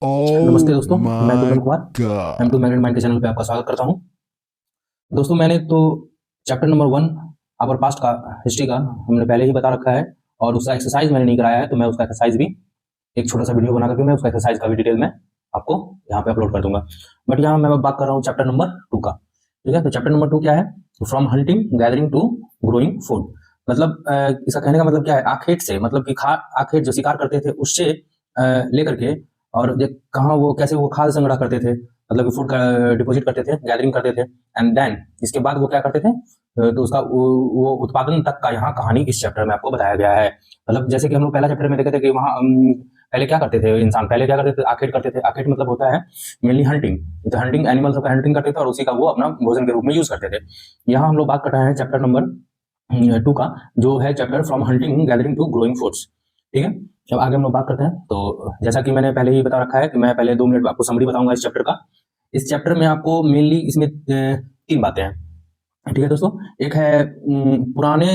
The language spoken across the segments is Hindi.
नमस्ते Oh दोस्तों, मैं my Kundan Kumar M to God. Magnet mind के चैनल पे आपका स्वागत करता हूं। दोस्तों मैंने तो चैप्टर नंबर 1 आवर पास्ट का हिस्ट्री का हमने पहले ही बता रखा है और उसका एक्सरसाइज मैंने नहीं कराया है, तो मैं उसका एक्सरसाइज भी एक छोटा सा वीडियो बना करके मैं उसका एक्सरसाइज का भी डिटेल में आपको यहाँ पे अपलोड कर दूंगा। बट यहाँ मैं बात कर रहा हूँ चैप्टर नंबर 2 का। ठीक है, तो चैप्टर नंबर 2 क्या है? From hunting gathering to growing food. मतलब इसका कहने का मतलब क्या है? आखेट से, मतलब कि आखेट जो शिकार करते थे उससे लेकर के और कहाँ वो कैसे वो खाद्य संग्रह करते थे, मतलब कि फूड का डिपॉजिट करते थे, गैदरिंग करते थे, एंड देन इसके बाद वो क्या करते थे, तो उसका वो उत्पादन तक का यहाँ कहानी इस चैप्टर में आपको बताया गया है। मतलब जैसे कि हम लोग पहला चैप्टर में देखे थे कि वहाँ पहले क्या करते थे इंसान, पहले क्या करते थे? आखेट करते थे। आखेट मतलब होता है मेनली हंटिंग, तो हंटिंग एनिमल्स का हंटिंग करते थे और उसी का वो अपना भोजन के रूप में यूज करते थे। यहाँ हम लोग बात कर रहे हैं चैप्टर नंबर 2 का, जो है chapter from hunting gathering to growing foods. ठीक है, जब आगे हम लोग बात करते हैं तो जैसा कि मैंने पहले ही बता रखा है कि मैं पहले 2 मिनट में आपको समरी बताऊंगा इस चैप्टर का। इस चैप्टर में आपको मेनली इसमें 3 बातें हैं। ठीक है दोस्तों, एक है पुराने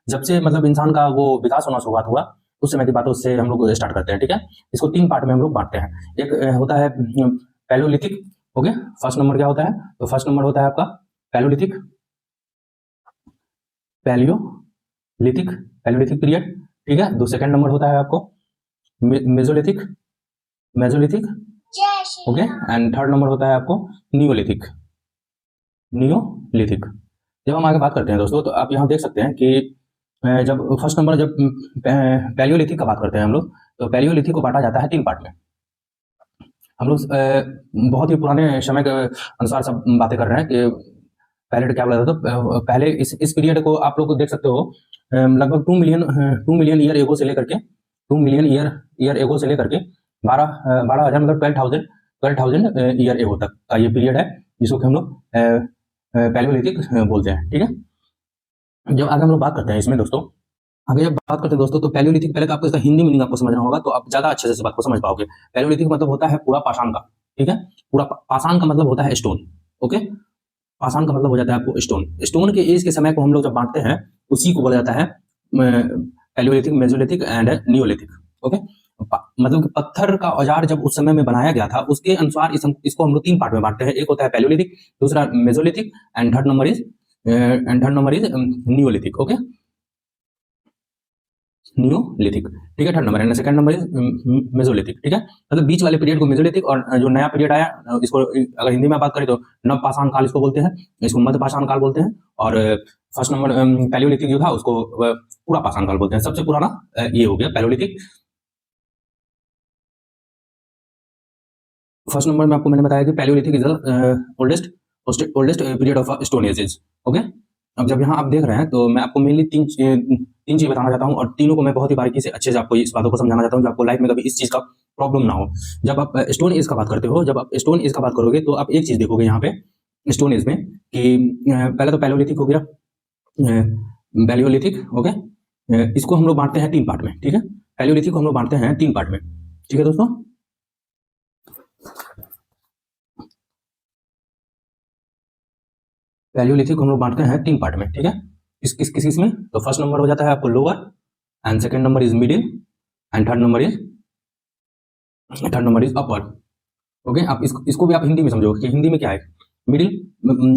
जब से मतलब इंसान का वो विकास होना शुरुआत हुआ उस समय की बातों से हम लोग स्टार्ट करते हैं। ठीक है, इसको 3 पार्ट में हम लोग बांटते हैं। एक होता है पैलियोलिथिक। ओके, फर्स्ट नंबर क्या होता है? तो फर्स्ट नंबर होता है आपका पैलियोलिथिक, पैलियोलिथिक पैलियोलिथिक पीरियड। ठीक है, दो सेकंड नंबर होता है आपको Mesolithic, Mesolithic. Okay, and third number होता है आपको नियोलिथिक, नियोलिथिक। जब हम आगे बात करते हैं दोस्तों, तो आप यहाँ देख सकते हैं कि जब फर्स्ट नंबर, जब पैलियोलिथिक का बात करते हैं हम लोग, तो पैलियोलिथिक को बांटा जाता है 3 पार्ट में। हम लोग बहुत ही पुराने समय के अनुसार सब बातें कर रहे हैं कि पहले क्या बोला था, तो पहले इस पीरियड को आप लोग देख सकते हो, लगभग 2 मिलियन ईयर एगो से लेकर के 2 मिलियन ईयर एगो से लेकर के 12,000 मतलब 12,000 ईयर एगो तक का ये पीरियड है, जिसको कि हम लोग पैलियोलिथिक बोलते हैं। ठीक है, जब आगे हम लोग बात करते हैं इसमें दोस्तों, आगे जब बात करते हैं दोस्तों, तो पैलियोलिथिक पहले तो आपको इसका हिंदी मीनिंग आपको समझना होगा, तो आप ज्यादा अच्छे से इस बात को समझ पाओगे। पैलियोलिथिक मतलब होता है पूरा पाषाण का। ठीक है, पूरा पाषाण का मतलब होता है स्टोन। ओके, पाषाण का मतलब हो जाता है आपको स्टोन। स्टोन के एज के समय को हम लोग जब बांटते हैं उसी को बोला जाता है Palaeolithic, Mesolithic and Neolithic. Okay, मतलब कि पत्थर का औजार जब उस समय में बनाया गया था उसके अनुसार इसको हम लोग 3 पार्ट में बांटते हैं। एक होता है पैलियोलिथिक, दूसरा Mesolithic, and third number is Neolithic. Okay, Neolithic. ठीक है, third number, and second number is Mesolithic. ठीक है, मतलब बीच वाले पीरियड को मेसोलिथिक, और जो नया पीरियड आया इसको अगर हिंदी में बात करें तो नव पाषाण काल इसको बोलते हैं, इसको मध्य पाषाण काल बोलते हैं, और फर्स्ट नंबर पैलियोलिथिक जो था उसको पूरा पाषाण काल बोलते हैं। सबसे पुराना ये हो गया पैलियोलिथिक। फर्स्ट नंबर में आपको मैंने बताया कि palaeolithic is the oldest oldest period of stone ages. Okay, अब जब यहाँ आप देख रहे हैं तो मैं आपको मेनली तीन चीज बताना चाहता हूँ, और तीनों को मैं बहुत ही बारीकी से अच्छे से आपको इस बातों को समझाना चाहता हूँ जो आपको लाइफ में कभी इस चीज का प्रॉब्लम ना हो। जब आप स्टोन एज का बात करते हो, जब आप स्टोन एज का बात करोगे तो आप एक चीज देखोगे यहाँ पे स्टोन एज में कि पहले तो पैलियोलिथिक हो गया, पैलियोलिथिक। ओके, इसको हम लोग बांटते हैं 3 पार्ट में। ठीक है, पैलियोलिथिक को हम लोग बांटते हैं 3 पार्ट में। ठीक है दोस्तों, पैलियोलिथिक को हम लोग बांटते हैं 3 पार्ट में। ठीक है, किस किस में? तो फर्स्ट नंबर हो जाता है आपको lower, and second number is middle, and third number is upper. Okay, आप इसको भी आप हिंदी में समझो कि हिंदी में क्या है। मिडिल,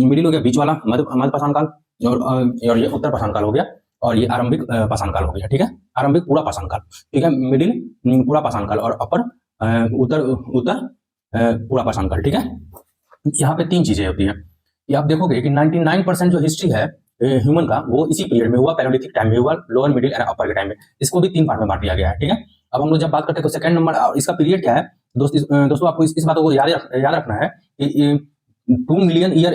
मिडिल हो गया बीच वाला, मध्य पाषाण काल, और ये उत्तर पाषाण काल हो गया, और ये आरंभिक पाषाण काल हो गया। ठीक है, आरंभिक पूरा पाषाण काल। ठीक है, मिडिल पूरा पाषाण काल, और अपर उत्तर उत्तर पूरा पाषाण काल। ठीक है, यहाँ पे 3 चीजें होती है। ये आप देखोगे कि 99% जो हिस्ट्री है ह्यूमन का वो इसी पीरियड में हुआ, पैलियोलिथिक टाइम में हुआ, लोअर मिडिल एंड अपर के टाइम में। इसको भी 3 पार्ट में बांट दिया गया है। ठीक है, अब हम लोग जब बात करते हैं तो सेकंड नंबर इसका पीरियड क्या है दोस्तों आपको इस बातों को याद रखना है कि 2 मिलियन ईयर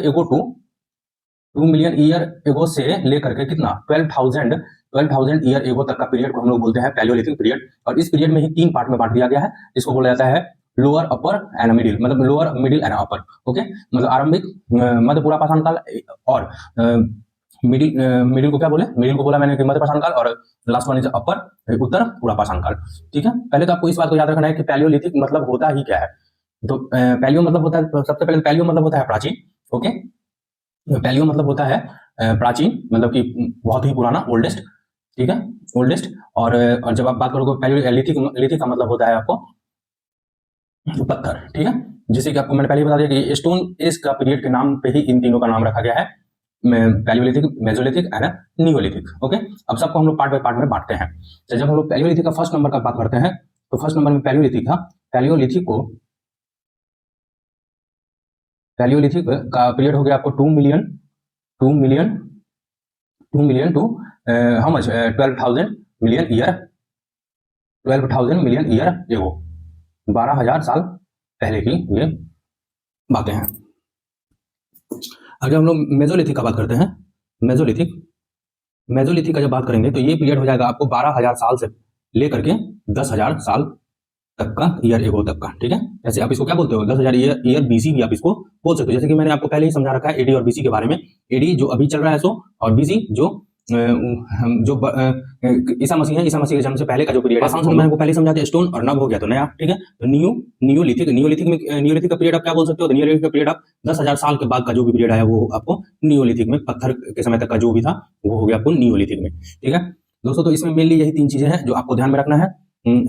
एगो से लेकर के कितना 12,000 ईयर एगो तक का पीरियड को हम लोग बोलते हैं पैलियोलिथिक पीरियड, और इस पीरियड में ही 3 पार्ट में बांट दिया गया है, जिसको बोला जाता है लोअर अपर एंड मिडिल, मतलब lower middle and upper. Okay, मतलब आरंभिक मध्य पूरा पाषाण काल, और मिडिल मिडिल को क्या बोले, मिडिल को बोला मैंने कि मध्य पाषाण काल, और लास्ट वन इज अपर उत्तर पूरा पाषाण काल। ठीक है, पहले तो आपको इस बात को याद रखना है कि पैलियोलिथिक मतलब होता ही क्या है। तो पैलियो मतलब होता है, सबसे पहले पैलियो मतलब होता है प्राचीन। ओके, पैलियो मतलब होता है प्राचीन, मतलब कि बहुत ही पुराना, ओल्डेस्ट। ठीक है, ओल्डेस्ट। और जब आप बात करोगे पैलियोलिथिक, लिथिक का मतलब होता है आपको पत्थर, ठीक है। जैसे कि आपको मैंने पहले ही बता दिया कि स्टोन एज का पीरियड के नाम पे ही इन तीनों का नाम रखा गया है, Palaeolithic, Mesolithic and Neolithic. Okay, अब सबको हम लोग पार्ट बाय पार्ट में बांटते हैं। तो जब हम लोग पैलियोलिथिक का फर्स्ट नंबर का बात करते हैं, तो फर्स्ट नंबर में पैलियोलिथिक था। पैलियोलिथिक का पीरियड हो गया आपको 2 million to how much 12,000 million year, 12,000 million year ago, 12,000 साल पहले की ये बातें हैं। अगर हम लोग मेसोलिथिक का बात करते हैं, मेसोलिथिक का जब बात करेंगे तो ये पीरियड हो जाएगा आपको 12,000 साल से लेकर के 10,000 साल तक का, ईयर एगो तक का, ठीक है। जैसे आप इसको क्या बोलते हो, 10,000 ईयर बीसी भी आप इसको बोल सकते हो। जैसे कि मैंने आपको पहले ही समझा रखा है एडी और बीसी के बारे में। एडी जो अभी चल रहा है सो, और बीसी जो ईसा मसीह है, ईसा मसीह के जन्म से पहले का जो पीरियड है, मैंने आपको पहले ही समझा दिया। स्टोन और नब हो गया तो नया, ठीक है। तो नियोलिथिक का पीरियड आप क्या बोल सकते हो, तो नियोलिथिक का पीरियड आप 10,000 साल के बाद का जो भी पीरियड आया वो आपको नियोलिथिक में, पत्थर के समय तक का जो भी था वो हो गया आपको नियोलिथिक में, ठीक है दोस्तों। तो इसमें मेनली यही 3 चीजें हैं जो आपको ध्यान में रखना है।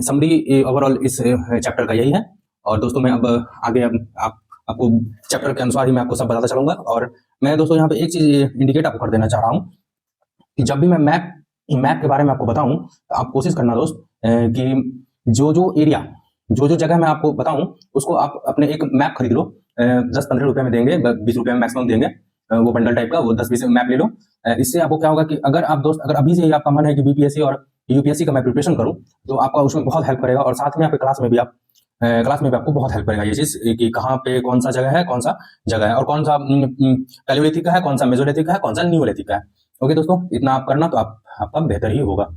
समरी ओवरऑल इस चैप्टर का यही है। और दोस्तों मैं अब आगे आपको चैप्टर के अनुसार ही मैं आपको सब बताता चलूंगा। और मैं दोस्तों यहाँ पे एक चीज इंडिकेट आपको कर देना चाह रहा हूँ कि जब भी मैं मैप के बारे में आपको बताऊं तो आप कोशिश करना दोस्त कि जो एरिया, जो जगह मैं आपको बताऊं उसको आप अपने एक मैप खरीद लो। 10-15 रुपए में देंगे, 20 रुपए में मैक्सिमम देंगे, वो बंडल टाइप का, वो 10-20 मैप ले लो। इससे आपको क्या होगा कि अगर आप दोस्त, अगर अभी से ही आपका मन है कि बीपीएससी और यूपीएससी का मैं प्रिपरेशन करूं, तो आपका उसमें बहुत हेल्प करेगा। और साथ में आपके क्लास में भी आपको बहुत हेल्प करेगा ये चीज कि कहाँ पे कौन सा जगह है, और कौन सा पैलियोलिथिक का है, कौन सा मेसोलिथिक का है, कौन सा नियोलिथिक का है। ओके दोस्तों, इतना आप करना तो आपका बेहतर ही होगा।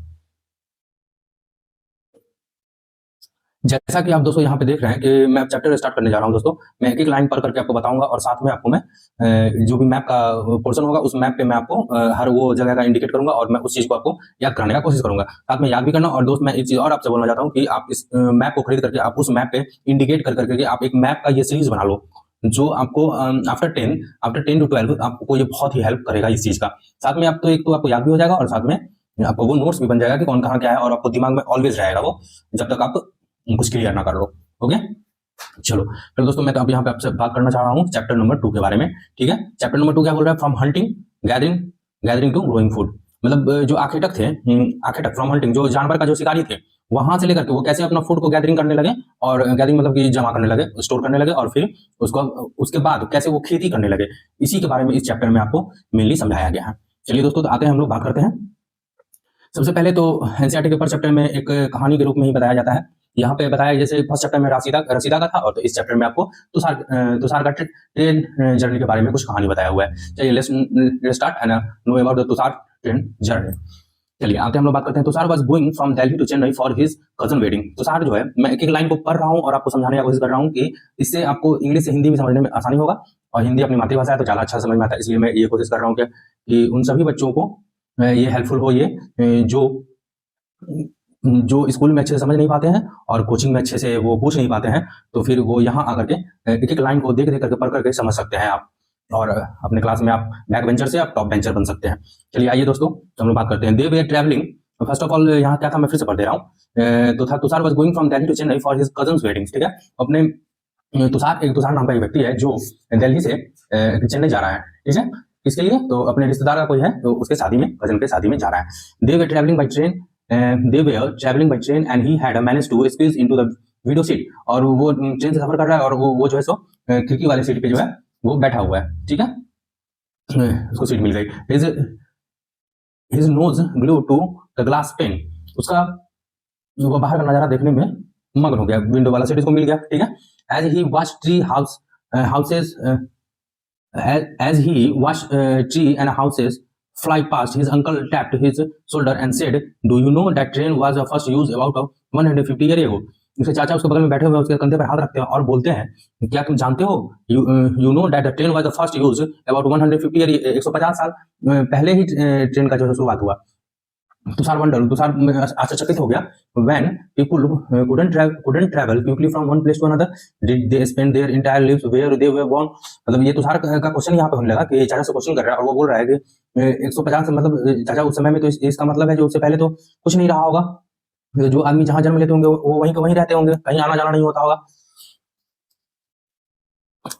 जैसा कि आप दोस्तों यहाँ पे देख रहे हैं कि मैं चैप्टर स्टार्ट करने जा रहा हूँ दोस्तों। मैं एक एक लाइन पढ़ करके आपको बताऊंगा और साथ में आपको मैं जो भी मैप का पोर्शन होगा उस मैप पे मैं आपको हर वो जगह का इंडिकेट करूंगा और मैं उस चीज को आपको याद कराने का कोशिश करूंगा, साथ में याद भी करना। और दोस्त मैं एक चीज और आपसे बोलना चाहता हूँ कि आप इस मैप को खरीद करके आप उस मैप पे इंडिकेट कर करके आप एक मैप का ये सीरीज बना लो, जो आपको आफ्टर 10 to 12 आपको ये बहुत ही हेल्प करेगा इस चीज का। साथ में आप तो एक तो आपको याद भी हो जाएगा और साथ में आपको वो नोट्स भी बन जाएगा कि कौन कहाँ क्या है, और आपको दिमाग में ऑलवेज रहेगा वो जब तक आप कुछ क्लियर ना कर लो। ओके चलो फिर दोस्तों, मैं तो अब यहाँ पे आपसे बात करना चाह रहा हूँ चैप्टर नंबर 2 के बारे में, ठीक है। चैप्टर नंबर 2 क्या बोल रहा है, from hunting gathering to growing food. मतलब जो आखेटक थे, आखेटक फ्रॉम हंटिंग, जो जानवर का जो शिकारी थे, वहां से लेकर के वो कैसे अपना फूड को गैदरिंग करने लगे, और गैदरिंग मतलब कि जमा करने लगे, स्टोर करने लगे, और फिर उसके बाद कैसे वो खेती करने लगे, इसी के बारे में इस चैप्टर में आपको मेनली समझाया गया है। चलिए दोस्तों, तो आते हैं हम लोग बात करते हैं। सबसे पहले तो एनसीईआरटी के फर्स्ट चैप्टर में एक कहानी के रूप में ही बताया जाता है। यहाँ पे बताया जैसे फर्स्ट चैप्टर में रसीदा का था, और तो इस चैप्टर में आपको तुषार का ट्रेन जर्नी के बारे में कुछ कहानी बताया हुआ है। चलिए let's start and know about the Tushar train journey. चलिए आते हम लोग बात करते हैं। Tushar was going from Delhi to Chennai for his cousin wedding. Tushar जो है, मैं एक एक लाइन को पढ़ रहा हूँ और आपको समझाने की कोशिश कर रहा हूँ कि इससे आपको इंग्लिश से हिंदी में समझने में आसानी होगा, और हिंदी अपनी मातृभाषा है तो ज़्यादा अच्छा समझ में आता है। इसलिए मैं ये कोशिश कर रहा हूँ कि उन सभी बच्चों को ये हेल्पफुल हो, ये जो स्कूल में अच्छे से समझ नहीं पाते हैं और कोचिंग में अच्छे से वो पूछ नहीं पाते हैं, तो फिर वो यहाँ आकर के एक एक लाइन को देख करके पढ़ करके समझ सकते हैं आप, और अपने क्लास में आप बैक बेंचर से आप टॉप बेंचर बन सकते हैं। चलिए आइए दोस्तों, हम लोग बात करते हैं। दे were travelling, first of all यहाँ क्या था मैं फिर से पढ़ दे रहा हूँ। तो था Tushar was going from Delhi to Chennai for his cousin's wedding, ठीक है। अपने तुषार नाम का एक व्यक्ति है जो दिल्ली से चेन्नई जा रहा है, ठीक है। किसके लिए, तो अपने रिश्तेदार का कोई है तो उसके शादी में, कजन के शादी में जा रहा है। They were travelling by train and he had managed to squeeze into the window seat. और वो ट्रेन से सफर कर रहा है और वो जो है सो खिड़की वाले सीट पे जो है वो बैठा हुआ है, ठीक है। उसको सीट मिल गई। His nose glued to the glass pane। उसका वो बाहर का नजारा देखने में मगन हो गया, विंडो वाला सीट इसको मिल गया, ठीक है। As he watched tree and houses fly past, his uncle tapped his shoulder and said, "Do you know that train was first used about 150 years ago?" उसके चाचा उसके बगल में बैठे हुए उसके कंधे पर हाथ रखते हैं और बोलते हैं, क्या तुम जानते हो, you know that the train was the first use about 150 year, 150 साल पहले ही ट्रेन का जो है शुरुआत हुआ। तुषार आश्चर्यचकित हो गया। When people couldn't travel quickly from one place to another, did they spend their entire lives where they were born? मतलब ये तुषार का क्वेश्चन यहाँ पे होने लगा कि चाचा से क्वेश्चन कर रहा है और वो बोल रहा है कि 150 मतलब चाचा उस समय में, तो इसका मतलब है जो उससे पहले तो कुछ नहीं रहा होगा, जो आदमी जहां जन्म लेते होंगे वो वहीं के वहीं रहते होंगे, कहीं आना जाना नहीं होता होगा।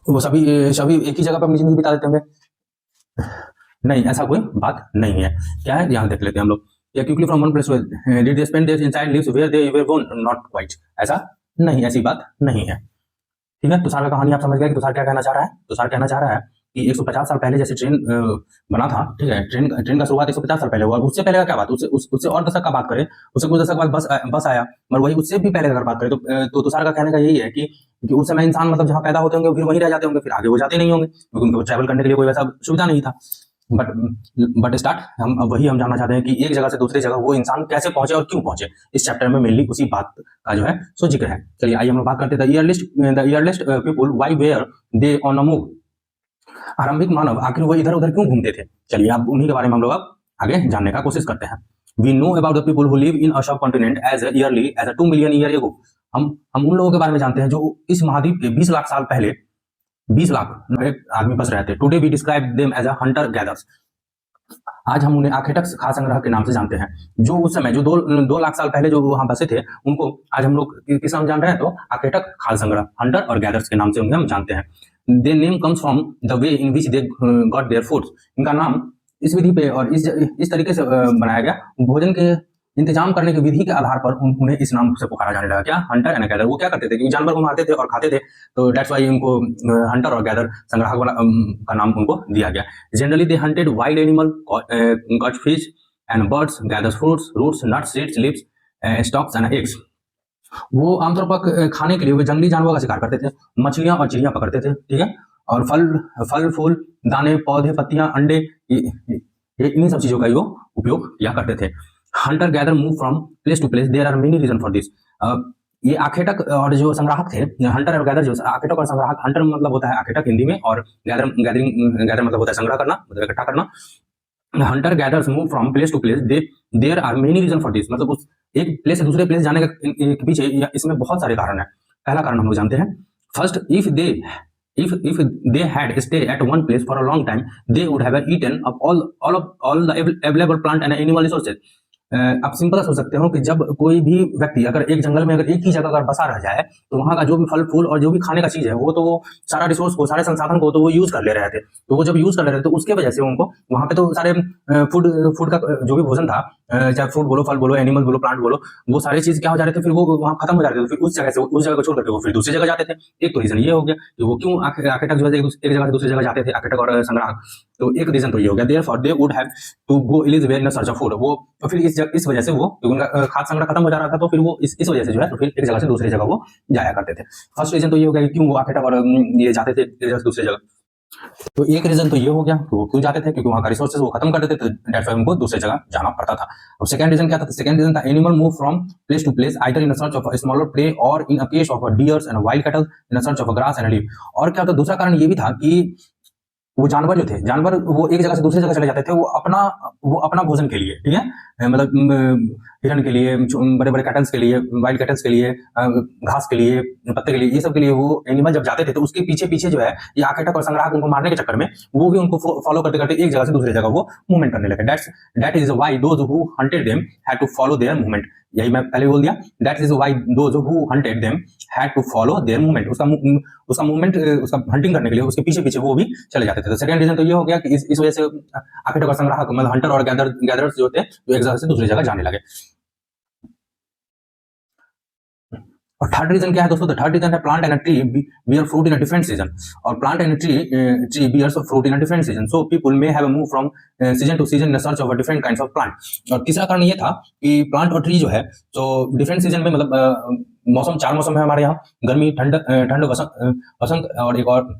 वो सभी सभी एक ही जगह पर अपनी जिंदगी बिता देते होंगे? नहीं, ऐसा कोई बात नहीं है। क्या है, यहाँ देख लेते हैं हम लोग। या quickly from one place to did they spend their inside lives where they were born? Not quite. ऐसा नहीं, ऐसी बात नहीं है। ठीक है, तुषार का कहानी आप समझ गए कि तुषार क्या कहना चाह रहा है। तुषार कहना चाह रहा है कि 150 साल पहले जैसे ट्रेन बना था, ठीक है, ट्रेन का शुरुआत 150 साल पहले हुआ। उससे पहले का क्या बात, उससे और दशक का बात करें, उससे कुछ दशक बाद बस आया, मगर वही उससे भी पहले अगर बात करें तो तुषार का कहने का यही है कि उस समय इंसान मतलब जहाँ पैदा होते होंगे फिर वहीं रह जाते होंगे, फिर आगे वो जाते नहीं होंगे, क्योंकि उनको ट्रैवल करने के लिए कोई वैसा सुविधा नहीं था। बट स्टार्ट हम जानना चाहते हैं कि एक जगह से दूसरी जगह वो इंसान कैसे पहुंचे और क्यों पहुंचे। इस चैप्टर में मेनली उसी बात का जो है सो जिक्र है। चलिए आइए हम लोग बात करते हैं the earliest people why were they on a move. आरंभिक मानव आखिर वो इधर उधर क्यों घूमते थे। चलिए अब उन्हीं के बारे में हम लोग अब आगे जानने का कोशिश करते हैं। We know about the people who live in a subcontinent as early as 2 million year ago. हम उन लोगों के बारे में जानते हैं जो इस महाद्वीप के 20 लाख साल पहले 20 लाख आदमी बस रहे थे। Today we describe them as a hunter gathers. आज हम उन्हें आखेटक खाद्य संग्रह के नाम से जानते हैं। जो उस समय जो 2 लाख साल पहले जो वहां बसे थे उनको आज हम लोग किस नाम जान रहे हैं, तो आखेटक खाद्य संग्रह, हंटर और गैदर्स के नाम से उन्हें हम जानते हैं। Their name comes from the way in which they got their food। इनका नाम इस विधि पे और इस तरीके से बनाया गया, भोजन के इंतजाम करने की विधि के आधार पर उन्हें इस नाम से पुकारा जाने लगा। क्या, हंटर एंड गैदर। वो क्या करते थे, क्योंकि जानवर को मारते थे और खाते थे, तो डेट्स वाई उनको हंटर और गैदर संग्राहक वाला का नाम उनको दिया गया। Generally they hunted wild animal, caught fish and birds, gather fruits, roots, nuts, seeds, leaves, stalks and eggs. वो आमतौर पर खाने के लिए वो जंगली जानवरों का शिकार करते थे, मछलियां और चिड़ियां पकड़ते थे, ठीक है, और फल फूल, दाने, पौधे, पत्तियां, अंडे, इन्हीं सब चीजों का वो उपयोग किया करते थे। Hunter gather move from place to place, there are many reason for this. ये आखेटक और जो संग्राहक थे, हंटर और गैदर, जो आखेटक और संग्राहक, हंटर मतलब होता है आखेटक हिंदी में, और गैदर मतलब होता है संग्रह करना, मतलब इकट्ठा करना। Hunter gathers move from place to place, there are many reason for this. मतलब उस एक प्लेस से दूसरे प्लेस जाने के पीछे इसमें बहुत सारे कारण है। पहला कारण हम लोग जानते हैं, first, if they had stay at one place for a long time they would have eaten up all the available plant and animal resources. आप सिंपल सोच सकते हो कि जब कोई भी व्यक्ति अगर एक जंगल में अगर एक ही जगह अगर बसा रह जाए तो वहां का जो भी फल फूल और जो भी खाने का चीज है वो तो वो सारा रिसोर्स को, सारे संसाधन को तो वो यूज कर ले रहे थे। तो वो जब यूज कर ले रहे थे तो उसके वजह से उनको वहां पे तो सारे फूड का जो भी भोजन था, चाहे फ्रूट बोलो, फल बोलो, एनिमल बोलो, प्लांट बोलो, वो सारे चीज क्या हो जा रहे थे, फिर वो वहां खत्म हो जा रहे थे। फिर उस जगह को छोड़ करके वो फिर दूसरी जगह जाते थे। एक तो रीजन ये हो गया कि वो क्यों आखेटक जो है एक जगह से दूसरी जगह जाते थे, आखेटक और संग्राहक। तो एक रीजन तो ये हो गया, therefore they would have to go एलिवेयर इन सर्च ऑफ फूड। वो तो फिर इस वजह से वो, क्योंकि उनका खाद्य संग्रह खत्म हो जा रहा था, तो फिर वो इस वजह से जो है तो फिर एक जगह से दूसरी जगह वो जाया करते थे। फर्स्ट रीजन तो ये हो गया कि क्यों वो आखेटक और ये जाते थे एक जगह से दूसरी जगह। तो एक रीजन तो ये हो गया कि वो क्यों जाते थे, क्योंकि वहां का रिसोर्सेज वो खत्म कर देते थे, तो डेट्स वाई उनको दूसरी जगह जाना पड़ता था। अब सेकंड रीजन क्या था, सेकंड रीजन था animal move from place to place either in search of smaller prey और in a case of deers and wild cattle in search of grass and leave. और क्या होता, दूसरा कारण ये भी था कि वो जानवर जो थे, जानवर वो एक जगह से दूसरी जगह चले जाते थे, वो अपना भोजन के लिए, ठीक है, मतलब हिरन के लिए, बड़े बड़े कैटल्स के लिए, वाइल्ड कैटल्स के लिए, घास के लिए, पत्ते के लिए, ये सब के लिए वो एनिमल जब जाते थे तो उसके पीछे पीछे जो है ये आखेटक और संग्राहक उनको मारने के चक्कर में वो भी उनको फॉलो करते करते एक जगह से दूसरी जगह वो मूवमेंट करने लगे। That is why those who hunted them had to follow their movement. यही मैं पहले बोल दिया, that is why those who hunted them had to follow their movement. उसका मूवमेंट, उसका हंटिंग करने के लिए उसके पीछे पीछे वो भी चले जाते थे। तो सेकंड रीजन तो ये हो गया कि इस वजह से आखेटक और संग्राहक मतलब हंटर और गैदर्स जो थे वो एक जगह से दूसरी जगह जाने लगे। और थर्ड रीजन क्या है दोस्तों, थर्ड रीजन है plant and tree bear fruit in a different season. और plant and tree bears fruit in a different season, so people may have move from season to season in search of different kinds of plant. और तीसरा कारण ये था कि प्लांट और ट्री जो है तो डिफरेंट सीजन में, मतलब मौसम, 4 मौसम है हमारे यहाँ, गर्मी, ठंड, वसंत और एक और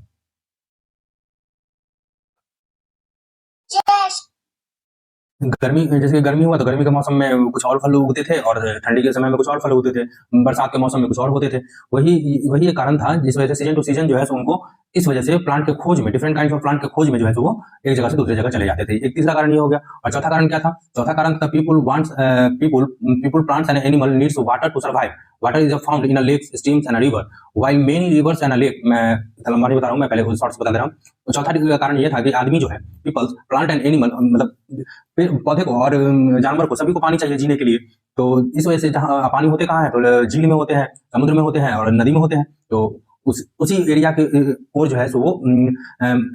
गर्मी। जैसे गर्मी हुआ तो गर्मी के मौसम में कुछ और फल उगते थे और ठंडी के समय में कुछ और फल उगते थे, बरसात के मौसम में कुछ और होते थे। वही एक कारण था जिस वजह से सीजन टू सीजन जो है सो उनको इस वजह से प्लांट के खोज में, डिफरेंट काइंड ऑफ प्लांट के खोज में जो है वो एक जगह से दूसरी जगह चले जाते थे। एक तीसरा कारण ये हो गया। और चौथा कारण क्या था, चौथा कारण था people plants and animal needs water to survive. Water is found in a lakes, streams and river while many rivers and a lake. मैं लंबा नहीं बता रहा हूँ, मैं पहले शॉर्ट्स बता दे रहा हूँ। तो चौथा कारण ये था कि आदमी जो है, पीपल्स, प्लांट एंड एनिमल, मतलब पौधे को और जानवर को, सभी को पानी चाहिए जीने के लिए। तो इस वजह से जहाँ पानी होते कहाँ है, तो झील में होते हैं, समुद्र में होते हैं और नदी में होते हैं। तो उसी एरिया के और जो है सो वो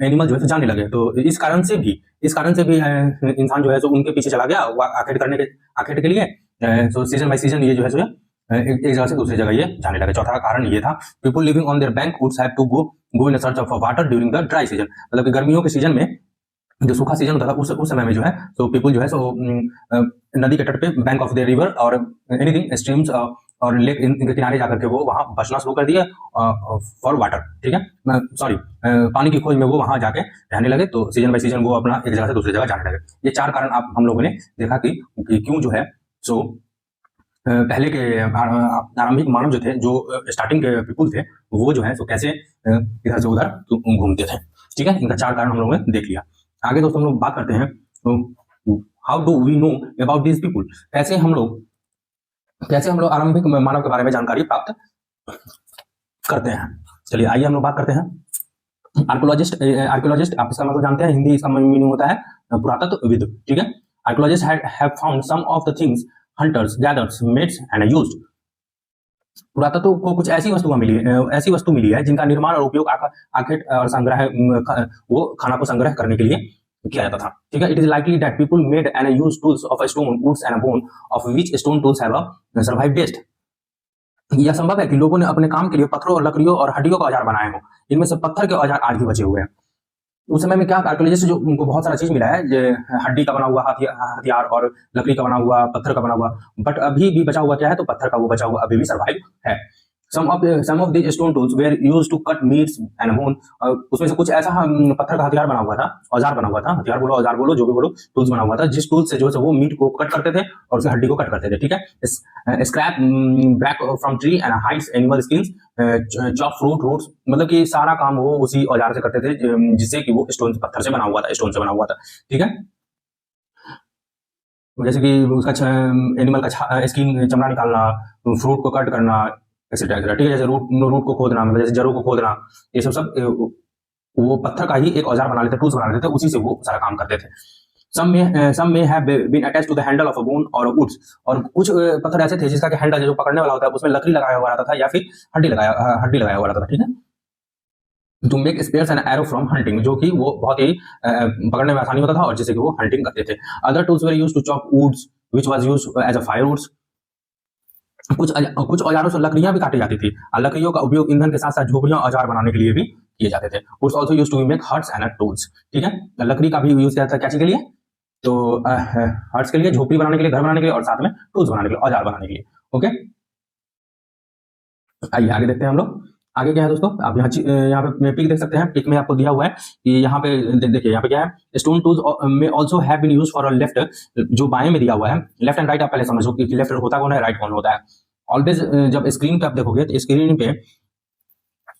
एनिमल जो है सो जाने लगे। तो इस कारण से भी इंसान जो है सो उनके पीछे चला गया आखेट के लिए। सो सीजन बाय सीजन ये जो है सो एक जगह से दूसरी जगह ये जाने लगे। चौथा कारण ये था, people living on their bank would have to go in search of water during the dry season. मतलब कि गर्मियों के सीजन में, जो सूखा सीजन होता था उस समय में जो है तो पीपल जो है सो नदी के तट पे, बैंक ऑफ द रिवर और एनीथिंग स्ट्रीम्स और लेक, इनके किनारे जाकर के वो वहां बसना शुरू कर दिए फॉर वाटर। ठीक है, सॉरी, पानी की खोज में वो वहां जाके रहने लगे। तो सीजन बाय सीजन वो अपना एक जगह से दूसरी जगह जाने लगे। ये 4 कारण हम लोगों ने देखा कि क्यों जो है सो पहले के आरंभिक मानव जो थे, जो स्टार्टिंग के पीपुल थे, वो जो है सो कैसे इधर से उधर घूमते थे। ठीक है, इनका 4 कारण हम लोगों ने देख लिया। आगे दोस्तों हम लोग बात करते हैं how do we know about this people. कैसे हम लोग आरंभिक मानव के बारे में जानकारी प्राप्त करते हैं। चलिए आइए हम लोग बात करते हैं। आर्कियोलॉजिस्ट आप इसका मतलब जानते हैं, हिंदी इसका मीनिंग होता है पुरातत्वविद। ठीक है, archaeologist have found some of the things hunters gathers made and used. पुरातत्व को कुछ ऐसी वस्तु मिली है जिनका निर्माण और उपयोग आखेट और संग्रह, वो खाना को संग्रह करने के लिए किया जाता था। ठीक है, it is likely that people made and use tools of stone woods and bone of which stone tools have survived best. यह संभव है कि लोगों ने अपने काम के लिए पत्थरों और लकड़ियों और हड्डियों का औजार बनाए हों। इनमें से पत्थर के औजार आज भी बचे हुए हैं। उस समय में क्या आर्कियोलॉजिस्ट जो उनको बहुत सारा चीज मिला है, हड्डी का बना हुआ हथियार और लकड़ी का बना हुआ, पत्थर का बना हुआ, बट अभी भी बचा हुआ क्या है, तो पत्थर का वो बचा हुआ अभी भी सर्वाइव है। some of these stone tools were used to cut meats and bone। उसमें से कुछ ऐसा पत्थर का हथियार बना हुआ था, औजार बना हुआ था, हथियार बोलो औजार बोलो जो भी बोलो, टूल्स बना हुआ था, जिस टूल से जो है वो मीट को कट करते थे और उसकी हड्डी को कट करते थे। ठीक है, scrap black from tree and hides animal skins, chop fruit roots, मतलब कि सारा काम वो उसी औजार से करते थे जिससे कि वो स्टोन पत्थर से बना हुआ था, स्टोन से बना हुआ था। ठीक है, जैसे कि उसका एनिमल का स्किन, चमड़ा निकालना, फ्रूट को कट करना, एक्सेट्रा। ठीक है, जैसे रूट को खोदना, मतलब जैसे जड़ों को खोदना, ये सब वो पत्थर का ही एक औजार बना लेते, टूल्स बना लेते थे, उसी से वो सारा काम करते थे। some may have been attached to the handle of a bone or woods। और कुछ पत्थर ऐसे थे जिसका कि हैंडल जो पकड़ने वाला होता है उसमें लकड़ी लगाया हुआ रहता था या फिर हड्डी लगाया हुआ रहता था। ठीक है, to make spears and arrow from hunting, जो कि वो बहुत ही पकड़ने में आसानी होता था और जिससे कि वो हंटिंग करते थे। Other tools were used to chop woods which was used as a firewoods. कुछ औजारों से लकड़ियां भी काटी जाती थी। लकड़ियों का उपयोग ईंधन के साथ साथ झोपड़ियां औजार बनाने के लिए भी किए जाते थे। Woods also used to make huts and tools. ठीक है, लकड़ी का भी यूज किया जाता है क्या चीज के लिए, तो हट्स के लिए, झोपड़ी बनाने के लिए, घर बनाने के लिए, और साथ में टूल्स बनाने के लिए, औजार बनाने के लिए। ओके, आइए आगे देखते हैं हम लोग। आगे क्या है दोस्तों, आप यहाँ पे पिक देख सकते हैं। पिक में आपको दिया हुआ है कि यहाँ पे देखिए, यहाँ पे क्या है, स्टोन टूल्स में also have been used for left, जो बाएं में दिया हुआ है। लेफ्ट एंड राइट आप पहले समझो कि लेफ्ट होता कौन है, राइट कौन होता है। ऑलवेज जब स्क्रीन पे आप देखोगे तो स्क्रीन पे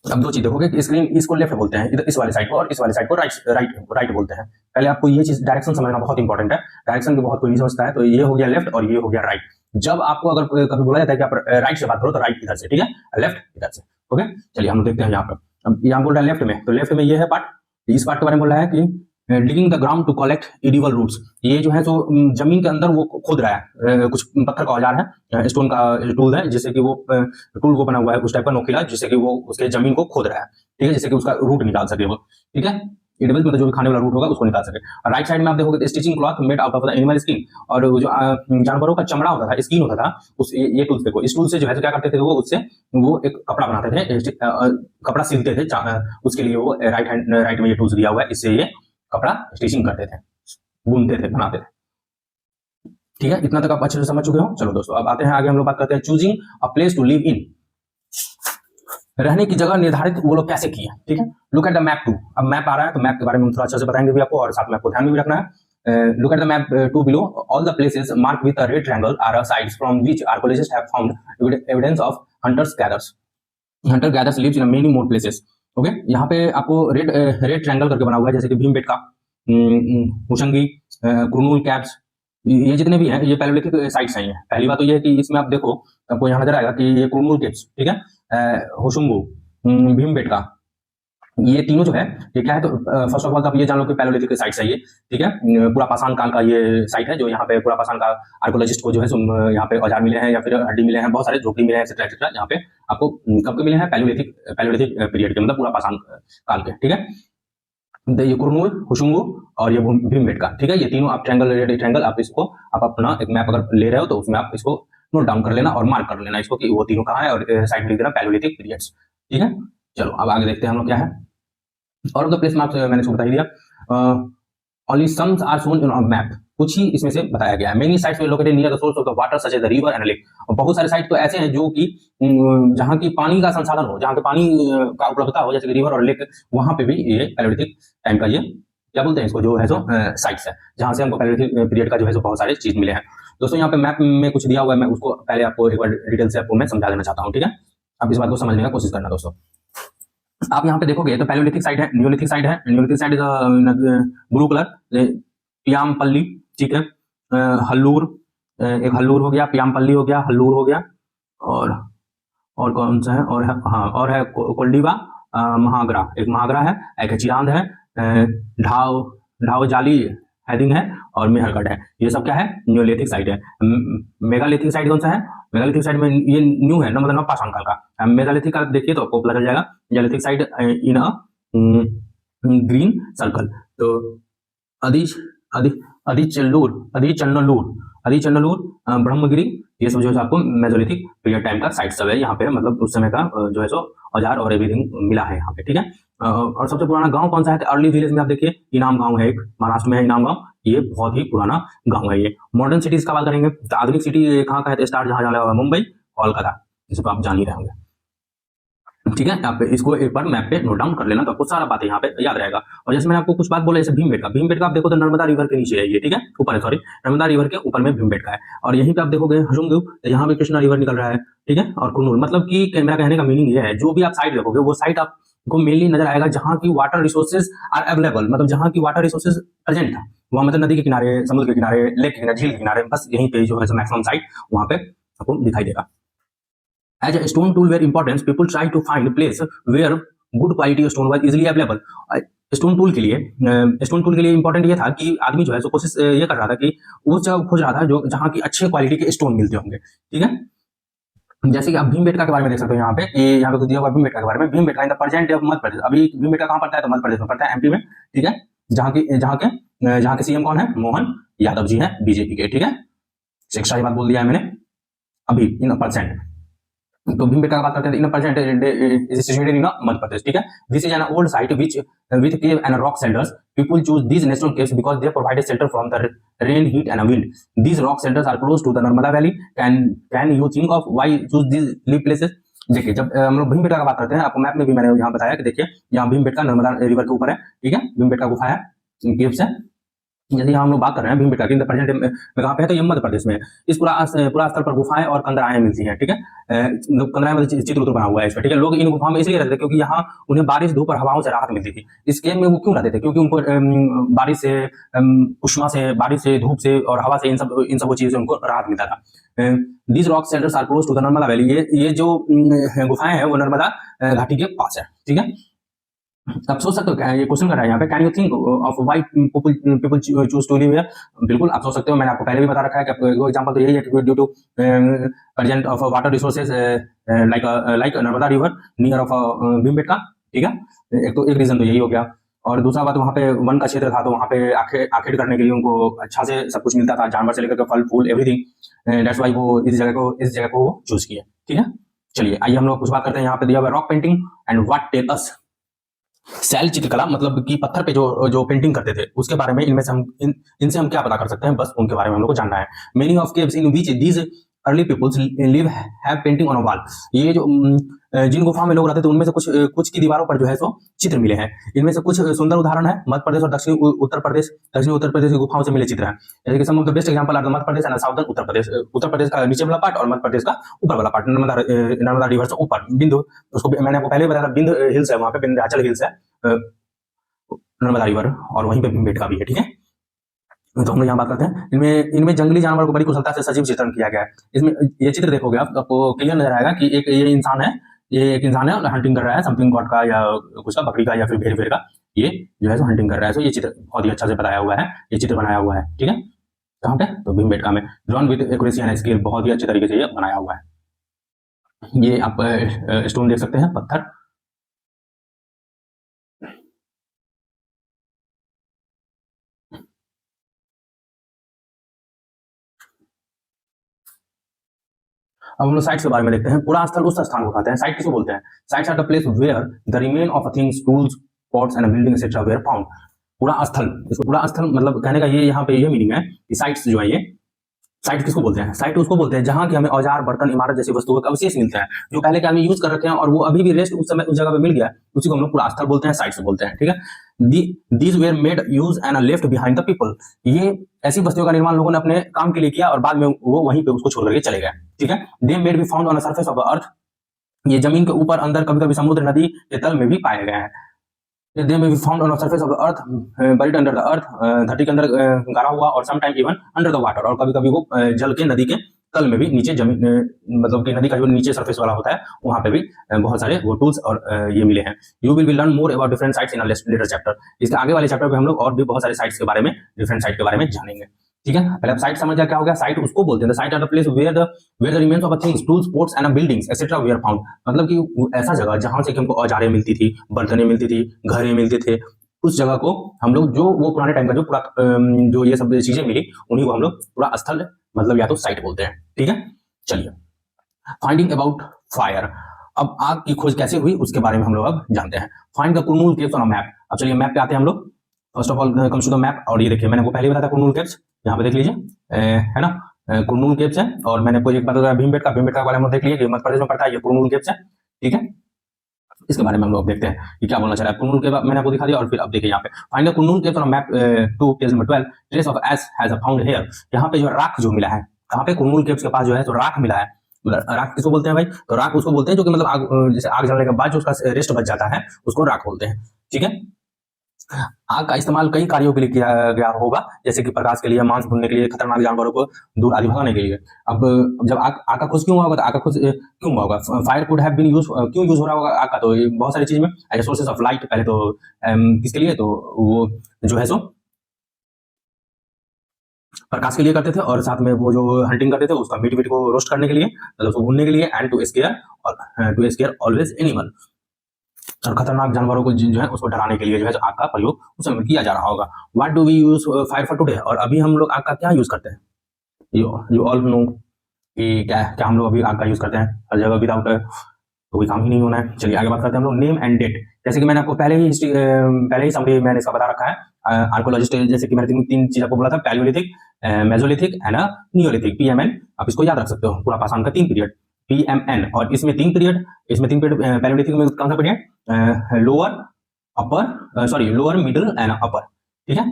अब दो चीज देखोगे कि स्क्रीन, इसको लेफ्ट बोलते हैं, इधर इस वाले साइड को, और इस वाले साइड को राइट बोलते हैं। पहले आपको ये चीज डायरेक्शन समझना बहुत इंपॉर्टेंट है। डायरेक्शन को बहुत कोई नहीं समझता है। तो ये हो गया लेफ्ट और ये हो गया राइट। जब आपको अगर कभी बोला जाता है कि आप राइट से बात करो तो राइट इधर से, ठीक है, लेफ्ट इधर से। ओके, चलिए हम देखते हैं यहाँ पर। अब यहाँ बोल रहा है लेफ्ट में, तो लेफ्ट में ये है पार्ट, इस पार्ट के बारे में बोल रहा है कि digging the ground to collect edible roots. ये जो है तो जमीन के अंदर वो खोद रहा है, कुछ पत्थर का औजार है, स्टोन का टूल है, जिससे कि वो टूल वो बना हुआ है उस टाइप का नोकीला, जिससे कि वो उसके जमीन को खोद रहा है। ठीक है, जिससे कि उसका रूट निकाल सके वो। ठीक है, एडिबल मतलब जो भी खाने वाला रूट होगा उसको निकाल सके। राइट साइड में आप देखोगे stitching cloth made out of the animal skin, और जो जानवरों का चमड़ा होता था, स्किन होता था, उस ये टूल्स देखो, इस टूल से जो है तो क्या करते थे वो, उससे वो एक कपड़ा बनाते थे, कपड़ा सिलते थे। उसके लिए वो राइट में ये टूल्स दिया हुआ है, इससे ये कपड़ा स्टिचिंग करते थे, बुनते थे, बनाते थे। ठीक है, इतना तक आप अच्छे से समझ चुके हो। चलो दोस्तों, अब आते हैं आगे, हम लोग बात करते हैं choosing a place to live in. रहने की जगह निर्धारित वो लोग कैसे किए। ठीक है, लुक एट द मैप 2। अब मैप आ रहा है तो मैप के बारे में थोड़ा अच्छे से बताएंगे भी आपको, और साथ में आपको ध्यान में भी रखना है। Look at the map 2 below. All the places mark with a red triangle are sites from which archaeologists have found evidence of hunters gathers. Hunter gathers lives in many more places. Okay, यहाँ पे आपको रेड ट्रायंगल करके बना हुआ है, जैसे कि भीमबेटका, होशंगी, कुरनूल कैप्स, ये जितने भी हैं ये पैलियोलिथिक साइट्स हैं। पहली बात तो ये है कि इसमें आप देखो, आपको यहाँ नजर आएगा कि ये कुरनूल कैप्स, ठीक है, होशंगू, भीमबेटका, ये तीनों जो है ये क्या है, तो फर्स्ट ऑफ ऑल तो आप ये जान लो कि पैलोलिथिक साइट्स है ये, ठीक है। पूरा पाषाण काल का ये साइट है, जो यहाँ पे पूरा पाषाण का आर्कोलॉजिस्ट को जो है यहाँ पे औजार मिले हैं या फिर हड्डी मिले हैं, बहुत सारे झोपड़ी मिले हैं एक्सेट्रा एक्सेट्रा, यहाँ पे आपको कब के मिले हैं, पैलोलिथिक पीरियड के, मतलब पूरा पाषाण काल के, ठीक है। ये कुरनूल, हुशुंगु और ये भीमबेटका, ठीक है। ये तीनों आप ट्रायंगल आप इसको आप अपना एक मैप अगर ले रहे हो तो उसमें आप इसको नोट डाउन कर लेना और मार्क कर लेना इसको कि वो तीनों कहाँ है, और साइड में लिख देना पैलोलिथिक पीरियड्स, ठीक है। चलो अब आगे देखते हैं हम लोग क्या है। और द प्लेस मार्क्स मैंने इसको बता ही दिया। Only some are shown in map, कुछ ही इसमें से बताया गया है। Many sites were located near the source of the water such as the river and lake, और बहुत सारे साइट तो ऐसे हैं जो कि जहाँ की पानी का संसाधन हो, जहाँ के पानी का उपलब्धता हो, जैसे कि रिवर और लेक, वहां पे भी ये पैलोलिथिक टाइम का ये क्या बोलते हैं इसको, जो है सो साइट्स है, जहां से हमको पैलोलिथिक पीरियड का जो है सो बहुत सारे चीज मिले हैं। दोस्तों यहाँ पे मैप में कुछ दिया हुआ है, मैं उसको पहले आपको एक बार डिटेल से आपको मैं समझा देना चाहता हूँ, ठीक है। आप इस बात को समझने का कोशिश करना दोस्तों। आप यहाँ पे देखोगे तो पैलोलिथिक साइड है, न्यूलिथिक साइड है। Neolithic site is blue colour, Paiyampalli, ठीक है। हल्लूर, एक हल्लूर हो गया, पियामपल्ली हो गया, हल्लूर हो गया, और कौन सा है, और है हाँ, और है कोल्डिवा, महागरा, एक महागरा है, एक चिरांद है, ढाव जाली हैदिंग है, और मेहरगढ़ है। ये सब क्या है, न्यूलिथिक साइड है। मेगालिथिक साइड कौन सा है, मेगालिथिक साइड में ये न्यू है, मतलब पाषाण काल का। मेगालिथिक का देखिए तो आपको पता चल जाएगा, मेगालिथिक साइड इन अ ग्रीन सर्कल। तो अदिचन्नलूर, ब्रह्मगिरी, ये सब जो है आपको मेसोलिथिक पीरियड टाइम का साइट सब है यहाँ पे, मतलब उस समय का जो है सो औजार और एवरीथिंग मिला है यहाँ पे, ठीक है। और सबसे पुराना गांव कौन सा है, अर्ली विलेज में आप देखिए इनाम गांव है, एक महाराष्ट्र में है इनाम गांव, ये बहुत ही पुराना गांव है ये। मॉडर्न सिटीज का बात करेंगे तो आधुनिक सिटी कहाँ का है, स्टार्ट जहां लगा हुआ है मुंबई, कोलकाता, इसे तो आप जान ही रहे होंगे, ठीक है। आप इसको एक बार मैप पे नोट डाउन कर लेना तो आपको सारा बातें यहाँ पे याद रहेगा। और जैसे मैंने आपको कुछ बात बोला, जैसे भीमबेटका आप देखो तो नर्मदा रिवर के नीचे है ये, ठीक है, ऊपर है, सॉरी, नर्मदा रिवर के ऊपर में भीमबेटका है। और यहीं पे आप देखोगे हसुंगु, यहाँ पे कृष्णा रिवर निकल रहा है, ठीक है। और कुरनूल, मतलब कि मेरा कहने का मीनिंग ये है, जो भी आप साइड देखोगे वो साइड आपको मेनली नजर आएगा जहाँ की वाटर रिसोर्सेज आर अवेलेबल, मतलब जहाँ की वाटर रिसोर्सेज प्रेजेंट है, वहाँ मतलब नदी के किनारे, समुद्र के किनारे, लेक के किनारे, झील के किनारे, बस यहीं पे जो है मैक्सिमम साइड वहाँ पे आपको दिखाई देगा। As a stone tool were important, people try to find a place where good quality stone was easily available. Stone tool के लिए इंपॉर्टेंट ये था कि आदमी जो है सो कोशिश ये कर रहा था कि वो जगह खोज रहा था जो जहाँ की अच्छे क्वालिटी के स्टोन मिलते होंगे, ठीक है। जैसे कि आप भीमबेटका के बारे में देख सकते हो, यहाँ पे यहाँ पे दिया हुआ भीमबेटका के बारे में। Bhimbetka in the present of Madhya Pradesh, अभी भीमबेटका कहाँ पड़ता है, तो मध्य प्रदेश में पड़ता है, एमपी में, ठीक है। जहाँ के सीएम कौन है, मोहन यादव जी है, बीजेपी के, ठीक है। शिक्षा की बात बोल दिया है मैंने अभी इन परसेंट। तो भीमबेटका की बात करते हैं, इन percent is situated in Madhya Pradesh, ठीक है। This is an old site which with cave and rock shelters, people choose these natural caves because they provided shelter from the rain, heat and wind. These rock shelters are close to the Narmada Valley. Can you think of why choose these live places? देखिए, जब हम लोग भीमबेटका की बात करते हैं, आपको मैप में भी मैंने यहाँ बताया कि देखिए यहाँ भीमबेटका नर्मदा रिवर के ऊपर है, ठीक है। भीमबेटका गुफा है, केव्स है। जैसे यहाँ हम लोग बात कर रहे हैं भीमबेटका की, प्रेजेंट में कहाँ पे है, तो ये मध्य प्रदेश में। इस पूरा स्थल पर गुफाएं और कंदराएं मिलती हैं, ठीक है। कंदराएं में चित्र बना हुआ है इस पर, ठीक है। लोग इन गुफाओं में इसलिए रहते थे क्योंकि यहाँ उन्हें बारिश, धूप और हवाओं से राहत मिलती थी। इस केव में वो क्यों रहते थे, क्योंकि उनको बारिश से, उष्मा से, बारिश से, धूप से और हवा से, इन सब चीजों से उनको राहत मिलता था। These rock shelters are close to the Narmada valley, ये जो गुफाएं हैं वो नर्मदा घाटी के पास है, ठीक है। आप सोच सकते हो, ये क्वेश्चन कर रहा है यहाँ पे, can you think of why people choose to live here. बिल्कुल आप सोच सकते हो, मैंने आपको पहले भी बता रखा है कि आपको एग्जांपल तो यही है कि due to present of water resources like Narmada river near of Bhimbetka, ठीक है। एक रीजन तो यही हो गया। और दूसरा बात, वहाँ पे वन का क्षेत्र था, तो वहाँ पे आखेट करने के लिए उनको अच्छा से सब कुछ मिलता था, जानवर से लेकर फल फूल एवरीथिंग, दैट्स व्हाई वो इस जगह को चूज किया, ठीक है। चलिए आइए हम लोग कुछ बात करते हैं। यहाँ पे दिया हुआ rock painting and what tell us. शैल चित्रकला, मतलब कि पत्थर पे जो पेंटिंग करते थे उसके बारे में, इनमें से हम इनसे हम क्या पता कर सकते हैं, बस उनके बारे में हम लोग को जानना है। Many of caves in which these early peoples live have painting on a wall. ये जो जिन गुफाओं में लोग रहते थे उनमें से कुछ की दीवारों पर जो है सो चित्र मिले हैं। इनमें से कुछ सुंदर उदाहरण है मध्य प्रदेश और दक्षिणी उत्तर प्रदेश की गुफाओं से मिले चित्र हैं। जैसे कि some of the best example are the Madhya Pradesh and southern Uttar Pradesh. Uttar Pradesh का नीचे वाला पार्ट और मध्य प्रदेश का ऊपर वाला पार्ट, नर्मदा रिवर से ऊपर बिंदु, उसको मैंने आपको पहले बताया, बिंदु हिल्स है, वहां पे विंध्याचल हिल्स है, नर्मदा रिवर, और वहीं पे भीमबेटका भी है, ठीक है। तो हम लोग यहाँ बात करते हैं, इनमें जंगली जानवर को बड़ी कुशलता से सजीव चित्रण किया गया है। इसमें ये चित्र देखोगे आप, आपको क्लियर नजर आएगा कि एक ये इंसान है, ये एक इंसान है और हंटिंग कर रहा है समथिंग गॉड का या कुछ का, बकरी का या फिर भेड़ का, ये जो है सो हंटिंग कर रहा है। सो ये चित्र बहुत ही अच्छा से बताया हुआ है, ये चित्र बनाया हुआ है, ठीक है। कहाँ पे? तो भीमबेटका में, drawn with accuracy and scale, बहुत ही अच्छे तरीके से ये बनाया हुआ है। ये आप स्टोन देख सकते हैं, पत्थर। अब हम लोग साइट्स के बारे में देखते हैं। पुरा स्थल उस स्थान को कहते हैं। साइट किसको बोलते हैं? Sites are the place where the remain of a things, tools, pots and building etcetera were found. पुरा स्थल, इसको पुरा स्थल मतलब कहने का ये यहाँ पे ये मीनिंग है कि साइट्स जो है ये, साइट किसको बोलते हैं? साइट उसको बोलते हैं जहां की हमें औजार, बर्तन, इमारत जैसी वस्तुओं का अवशेष मिलते हैं, जो पहले के आदमी यूज कर रखे हैं और वो अभी भी रेस्ट उस समय उस जगह पे मिल गया, उसी को हम लोग पुरास्थल बोलते हैं, साइट्स बोलते हैं, ठीक है। These were made use and left behind the people. ये ऐसी वस्तुओं का निर्माण लोगों ने अपने काम के लिए किया और बाद में वो वहीं पे उसको छोड़ करके चले गए, ठीक है। They made be found on the surface of the earth. ये जमीन के ऊपर, अंदर, कभी कभी समुद्र, नदी के तल में भी पाए गए हैं। They may be found on the surface of the earth, buried under the earth, धरती के अंदर गाड़ा हुआ, और sometime even under the water, और कभी कभी वो जल के, नदी के तल में भी, नीचे जमीन मतलब कि नदी का जो नीचे सरफेस वाला होता है वहां पे भी बहुत सारे वो टूल्स और ये मिले हैं। You will be learn more about different sites in a later chapter. इसके आगे वाले चैप्टर पे हम लोग और भी बहुत सारे साइट्स के बारे में, डिफरेंट साइट के बारे में जानेंगे, ठीक है। पहले आप साइट समझ जाए क्या हो गया। साइट उसको बोलते हैं, site are the place where the remains of a things, tools, ports and buildings etcetera were found. मतलब कि ऐसा जगह जहां से कि हमको औजारें मिलती थी, बर्तनें मिलती थी, घरें मिलते थे, उस जगह को हम लोग, जो वो पुराने टाइम का जो पूरा जो ये सब चीजें मिली, उन्हीं को हम लोग पूरा स्थल मतलब या तो साइट बोलते हैं, ठीक है। चलिए, फाइंडिंग अबाउट फायर। अब आग की खोज कैसे हुई उसके बारे में हम लोग अब जानते हैं। Find the Kurnool caves on a map. अब चलिए मैप पे आते हैं हम लोग। First of all comes to the map, और ये देखिए मैंने वो पहले बताया था कुरनूल केव्स, यहाँ पे देख लीजिए, है ना, कुरनूल केव्स है। और मैंने कोई एक बताया भीमबेटका, भीमबेटका के बारे में देख लीजिए, मध्य प्रदेश में पड़ता है, ये कुरनूल केव्स है, ठीक है। इसके बारे में हम लोग देखते हैं कि क्या बोलना चाह रहा है। कुरनूल के मैंने आपको दिखा दिया, और फिर अब देखिए यहाँ पे find the Kurnool caves on map 2 page number 12, trace of ash has found here. यहाँ पे जो राख जो मिला है, कहाँ पे? कुरनूल केव्स के पास जो है तो राख मिला है। राख किसको बोलते हैं भाई? तो राख उसको बोलते हैं जो कि मतलब आग, जैसे आग जलने के बाद जो उसका रेस्ट बच जाता है उसको राख बोलते हैं, ठीक है। आग का इस्तेमाल कई कार्यों के लिए किया गया होगा, जैसे कि प्रकाश के लिए, मांस भूनने के लिए, खतरनाक जानवरों को दूर आदि भगाने के लिए। अब जब आग का खोज क्यों हुआ होगा, तो आग का खोज क्यों हुआ होगा? Fire could have been use, क्यों यूज हो रहा होगा आग का? तो बहुत सारी चीज में एज सोर्सेस ऑफ लाइट, पहले तो किसके लिए? तो वो जो है सो प्रकाश के लिए करते थे, और साथ में वो जो हंटिंग करते थे उसका मीट को रोस्ट करने के लिए, मतलब उसको भूनने के लिए, and to scare always animal, और खतरनाक जानवरों को जो है उसको डराने के लिए जो है आग का प्रयोग उस समय किया जा रहा होगा। What do we use fire for today? और अभी हम लोग आग का क्या यूज करते हैं? यू ऑल नो कि क्या क्या हम लोग अभी आग का यूज करते हैं हर जगह, विदाउट तो कोई काम ही नहीं होना है। चलिए आगे बात करते हैं हम लोग नेम एंड डेट। जैसे कि मैंने आपको पहले ही समरी मैंने इसका बता रखा है। आर्कोलॉजिस्ट, जैसे कि मैंने तीन चीज आपको बोला था, Palaeolithic, Mesolithic and Neolithic, PMN। आप इसको याद रख सकते हो, पूरा पाषाण का 3 पीरियड, PMN। और इसमें 3 पीरियड, पैलियोलिथिक में कौन सा period? Lower, upper, sorry lower, middle and upper, ठीक है।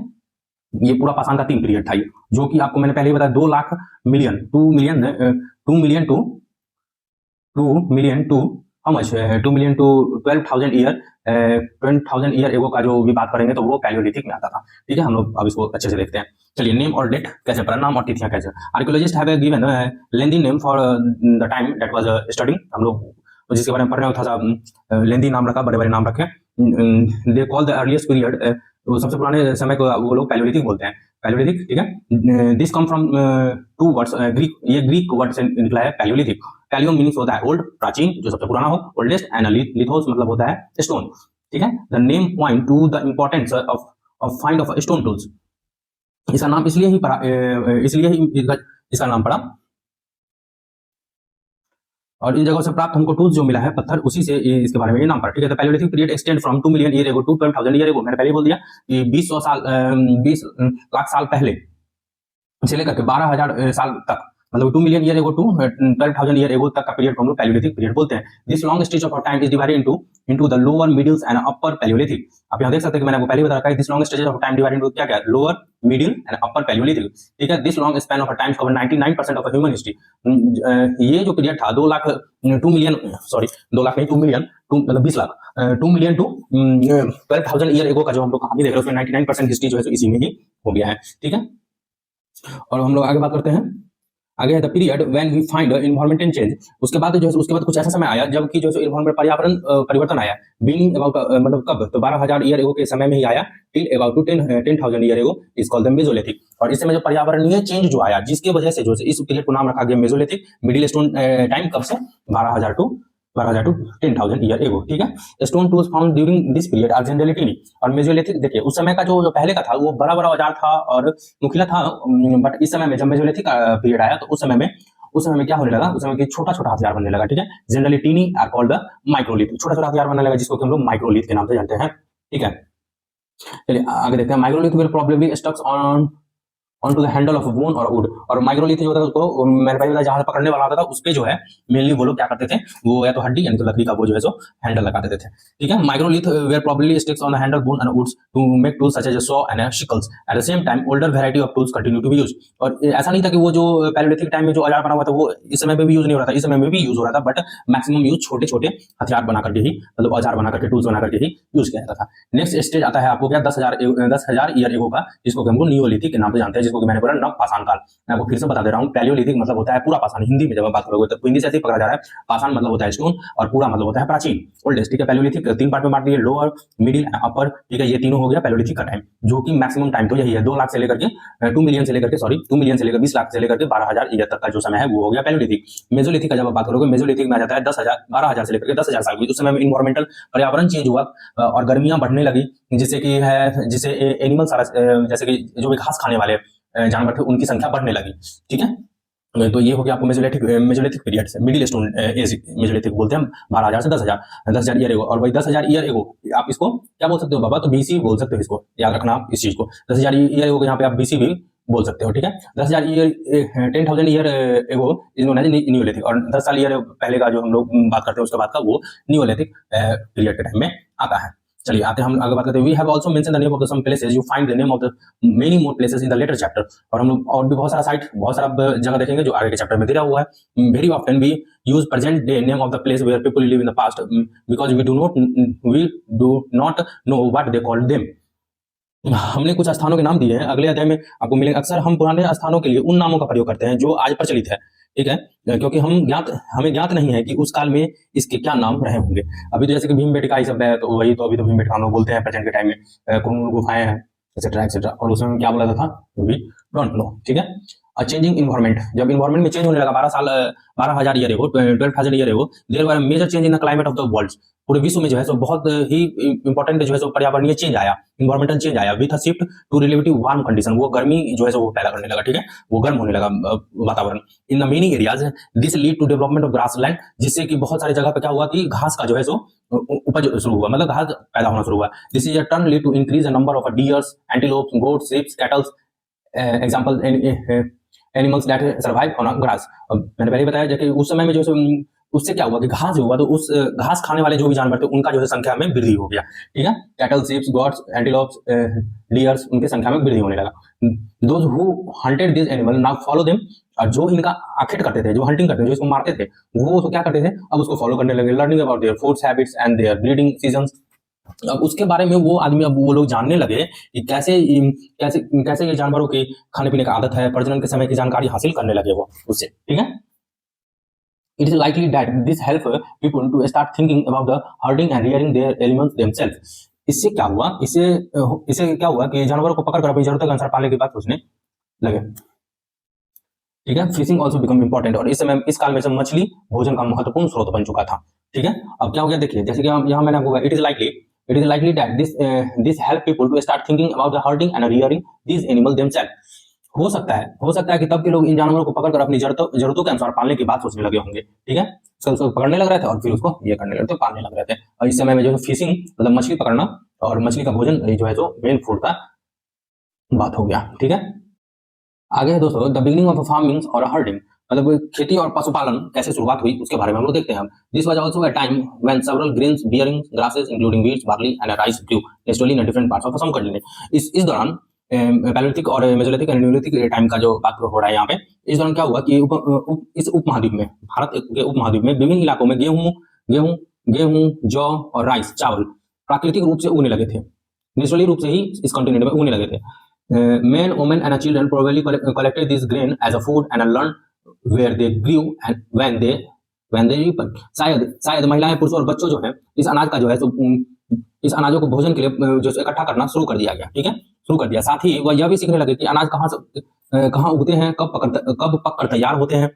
ये पूरा पाषाण का 3 पीरियड था, जो कि आपको मैंने पहले ही बताया, 2 lakh million, 2 million to how much, 2 million to 12,000 year, 20,000 year ago का जो भी बात करेंगे तो वो पैलियोलिथिक में आता था, ठीक है। हम लोग अब इसको अच्छे से देखते हैं। चलिए, नेम और डेट कैसे पढ़ना, नाम और तिथियां कैसे। Archaeologist have given lengthy name for the time that was studying. हम लोग जिसके बारे में पढ़ रहे हो था सा लेंदी नाम रखा, बड़े बड़े नाम रखे। They call the earliest period, वो सबसे पुराने समय को वो लोग पैलियोलिथिक बोलते हैं, पैलियोलिथिक, ठीक है। This come from 2 words, Greek, ये ग्रीक वर्ड से निकला है पैलियोलिथिक। पैलियो मीनिंग्स होता है ओल्ड, प्राचीन, जो सबसे पुराना हो, ओल्डेस्ट, एंड लिथोस मतलब होता है स्टोन, ठीक है। The name point two the importance of find of stone tools. इसका नाम इसलिए ही इसका नाम पड़ा, और इन जगहों से प्राप्त हमको टूल्स जो मिला है, पत्थर, उसी से इसके बारे में ये नाम पड़ा, ठीक है। तो palaeolithic period extend from 2 million year ago to 12,000 year ago. मैंने पहले बोल दिया कि 20 लाख साल पहले से लेकर के 12,000 साल तक, मतलब 2 million year ago to 12,000 year ago तक का पीरियड को हम लोग पैलियोलिथिक पीरियड बोलते हैं। This long stage of time is divided into the lower, middle and upper Palaeolithic. आप यहाँ देख सकते हैं कि मैंने आपको पहले बता रखा है, this long stage of time divided into क्या क्या, lower, middle and upper Palaeolithic, ठीक है। This long span of time cover 99% of human history. ये जो पीरियड था 2 लाख 2 मिलियन, सॉरी 2 लाख नहीं, 2 मिलियन, मतलब 20 lakh, 2 million to 12,000 year ago का जो हम लोग कहानी देख रहे हैं, उसमें 99% हिस्ट्री जो है इसी में ही हो गया है, ठीक है। और हम लोग आगे बात करते हैं आगे है the period when we find environmental change. उसके बाद जो है उसके बाद कुछ ऐसा समय आया जबकि जो है एनवायरमेंट पर्यावरण परिवर्तन आया। बीइंग अबाउट मतलब कब, तो 12,000 ईयर एगो के समय में ही आया। Till about to 10,000 year ago is called the mesolithic. और इस समय जो पर्यावरणीय चेंज जो आया जिसके वजह से जो है इस पीरियड को नाम रखा गया मेसोलिथिक। मिडिल स्टोन टाइम कब से, 12,000 टू 10,000 ईयर एगो, ठीक है। Stone tools found during this period are generally tiny. और मेसोलिथिक देखिए उस समय का जो पहले का था वो बड़ा बड़ा औजार था और नुकीला था, बट इस समय में जब मेसोलिथिक पीरियड आया तो उस समय में क्या होने लगा, उस समय की छोटा छोटा हथियार बनने लगा, ठीक है। Generally tiny are called the microlith. छोटा छोटा हथियार बनने लगा जिसको हम लोग माइक्रोलिथ के नाम से जानते हैं, ठीक है। चलिए आगे देखते हैं। Microlith will probably stucks on to the handle of bone और वुड। और माइक्रोलिथ जो होता है उसको मैंने पहले बताया जहां पकड़ने वाला होता था उस पे जो है मेनली वो लोग क्या करते थे, वो या तो हड्डी यानी तो लकड़ी का वो जो है सो हैंडल लगा देते थे, ठीक है। Microlith were probably sticks on the handle bone and woods to make tools such as saw and sickles. At the same time older variety of tools continue to be used. और ऐसा नहीं था कि वो जो पैलेलिथिक टाइम में जो औजार बना हुआ था वो इस समय में भी यूज नहीं हो रहा था, इस समय में भी यूज हो रहा था, बट मैक्सिमम यूज छोटे छोटे हथियार बना करके ही, मतलब औजार बना करके, टूल्स बना करके ही यूज किया जाता था। नेक्स्ट स्टेज आता है आपको क्या, 10,000 ईयर एगो का, जिसको हम लोग नियोलिथिक के नाम से जानते हैं, जिसको कि मैंने बोला नव पाषाण काल। मैं आपको फिर से बता दे रहा हूँ, पैलियोलिथिक मतलब होता है पूरा पाषाण। हिंदी में जब हम बात करोगे तो हिंदी से ऐसे ही पकड़ा जा रहा है, पाषाण मतलब होता है स्टोन और पूरा मतलब होता है प्राचीन, ओल्डेस्ट, ठीक है। पैलियोलिथिक 3 पार्ट में बांट दिए, लोअर, मिडिल, अपर, ठीक है। ये तीनों हो गया पैलियोलिथिक का टाइम, जो कि मैक्सिमम टाइम तो यही है, 2 लाख से लेकर के 2 मिलियन से लेकर के 20 लाख से लेकर के 12,000 ईयर तक का जो समय है वो हो गया पैलियोलिथिक। मेसोलिथिक का जब आप बात करोगे, मेसोलिथिक में आ जाता है 12,000 से लेकर के 10,000 साल की। उस समय में इन्वायरमेंटल पर्यावरण चेंज हुआ और गर्मियां बढ़ने लगी, जिससे कि है जिससे एनिमल सारा जैसे कि जो भी घास खाने वाले जानवर थे उनकी संख्या बढ़ने लगी, ठीक है। तो ये हो गया आपको मेसोलिथिक पीरियड से। मिडिल स्टोन एज मेसोलिथिक बोलते हैं 12,000 से 10,000 ईयर एगो। और वही 10,000 ईयर एगो आप इसको क्या बोल सकते हो बाबा, तो बीसी बोल सकते हो, इसको याद रखना आप इस चीज को। 10,000 ईयर एगो यहाँ पे आप बीसी भी बोल सकते हो, ठीक है। 10,000 year 10,000 year ago is known as neolithic. और 10 साल ईयर पहले का जो हम लोग बात करते हैं उसके बाद का वो नियोलिथिक पीरियड के टाइम में आता है। चलिए आते हैं हम आगे बात करते हैं। We have also mention the name of the some places, you find the name of the many more places in the later chapter. और हम लोग और भी बहुत सारा साइट, बहुत सारा जगह देखेंगे जो आगे के चैप्टर में दिया हुआ है। Very often we use present day name of the place where people live in the past because we do not know what they called them. हमने कुछ स्थानों के नाम दिए हैं, अगले अध्याय में आपको मिलेंगे। अक्सर हम पुराने स्थानों के लिए उन नामों का प्रयोग करते हैं जो आज प्रचलित है, ठीक है, क्योंकि हमें ज्ञात नहीं है कि उस काल में इसके क्या नाम रहे होंगे। अभी तो जैसे कि भीमबेटका ये सब है, तो वही तो अभी तो भीमबेटका हम लोग बोलते हैं प्रेजेंट के टाइम में। कुरनूल गुफाएं हैं एक्सेट्रा एक्सेट्रा, और उसमें क्या बोला था वी डोंट नो, ठीक है। चेंजिंग इन्वायरमेंट, जब इन्वायरमेंट में चेंज होने लगा 12,000 year ago, 12,000 year ago, there were major change in the climate of the world. पूरे विश्व में जो है सो बहुत ही इंपॉर्टेंट जो है सो पर्यावरणीय चेंज आया, इन्वायरमेंटल चेंज आया with a shift to relative warm condition. वो गर्मी जो है सो वो पैदा करने लगा, ठीक है, वो गर्म होने लगा वातावरण। In the many areas this lead to development of grassland, जिससे कि बहुत सारी जगह पे क्या हुआ कि घास का जो है सो उपज शुरू हुआ, मतलब घास पैदा होना शुरू हुआ। This is a turn lead to increase the number of deers, antelopes, goats, sheeps, cattles, example animals that survive on grass. मैंने पहले बताया कि उस समय में जो उससे क्या हुआ कि घास जो हुआ तो उस घास खाने वाले जो भी जानवर थे उनका जो है संख्या में वृद्धि हो गया, ठीक है। Cattle, sheeps, goats, antelopes, deers, उनके संख्या में वृद्धि होने लगा। Those who hunted this animal now follow them. और जो इनका आखेट करते थे, जो हंटिंग करते थे, जो इसको मारते थे, वो तो क्या करते थे, अब उसको फॉलो करने लगे, learning about their foods habits and their breeding seasons. अब उसके बारे में वो आदमी, अब वो लोग जानने लगे कि कैसे कैसे कैसे ये जानवरों की खाने पीने का आदत है, प्रजनन के समय की जानकारी हासिल करने लगे वो उससे, ठीक है। It is likely that this help people to start thinking about the herding and rearing their animals themselves. इससे क्या हुआ, इससे क्या हुआ कि जानवरों को पकड़ कर अपनी जरूरत के अनुसार पालने की बात सोचने लगे, ठीक है। फिशिंग ऑल्सो बिकम इंपॉर्टेंट, और इस समय इस काल में से मछली भोजन का महत्वपूर्ण स्रोत बन चुका था, ठीक है। अब क्या हो गया देखिए, जैसे कि यहाँ मैंने आपको it is likely that this help people to start thinking about the herding and rearing these animal themself. हो सकता है कि तब के लोग इन जानवरों को पकड़कर अपनी जरूरतों के अनुसार पालने की बात सोचने लगे होंगे, ठीक है। उसको पकड़ने लग रहे थे और फिर उसको ये करने लगे थे, पालने लग रहे थे। और इस समय में जो है फिशिंग मतलब मछली पकड़ना और मछली का भोजन जो है जो मेन फूड का बात हो गया, ठीक है। आगे है दोस्तों द बिगिनिंग ऑफ फार्मिंग और हर्डिंग, मतलब खेती और पशुपालन कैसे शुरुआत हुई उसके बारे में हम लोग देखते हैं। This was also a time when several grains bearing grasses including wheat, barley and rice grew naturally in different parts of Assam country. इस दौरान पैलेलिथिक और मेसोलिथिक एंड नियोलिथिक टाइम का जो बात हो रहा है यहाँ पे, इस दौरान क्या हुआ कि इस उपमहाद्वीप में, भारत के उपमहाद्वीप में विभिन्न इलाकों में गेहूं, जौ और राइस, चावल प्राकृतिक रूप से उगने लगे थे, नेचुरली रूप से ही इस कॉन्टिनेंट में उगने लगे थे। Men, women and children probably collected this grain as a food and learned where they grew and when they ripened। शायद महिलाएं, पुरुष और बच्चों जो है इस अनाज का जो है इस अनाजों को भोजन के लिए जो इकट्ठा करना शुरू कर दिया गया, ठीक है, शुरू कर दिया। साथ ही वह यह भी सीखने लगे कि अनाज कहाँ उगते हैं, कब पककर तैयार होते हैं,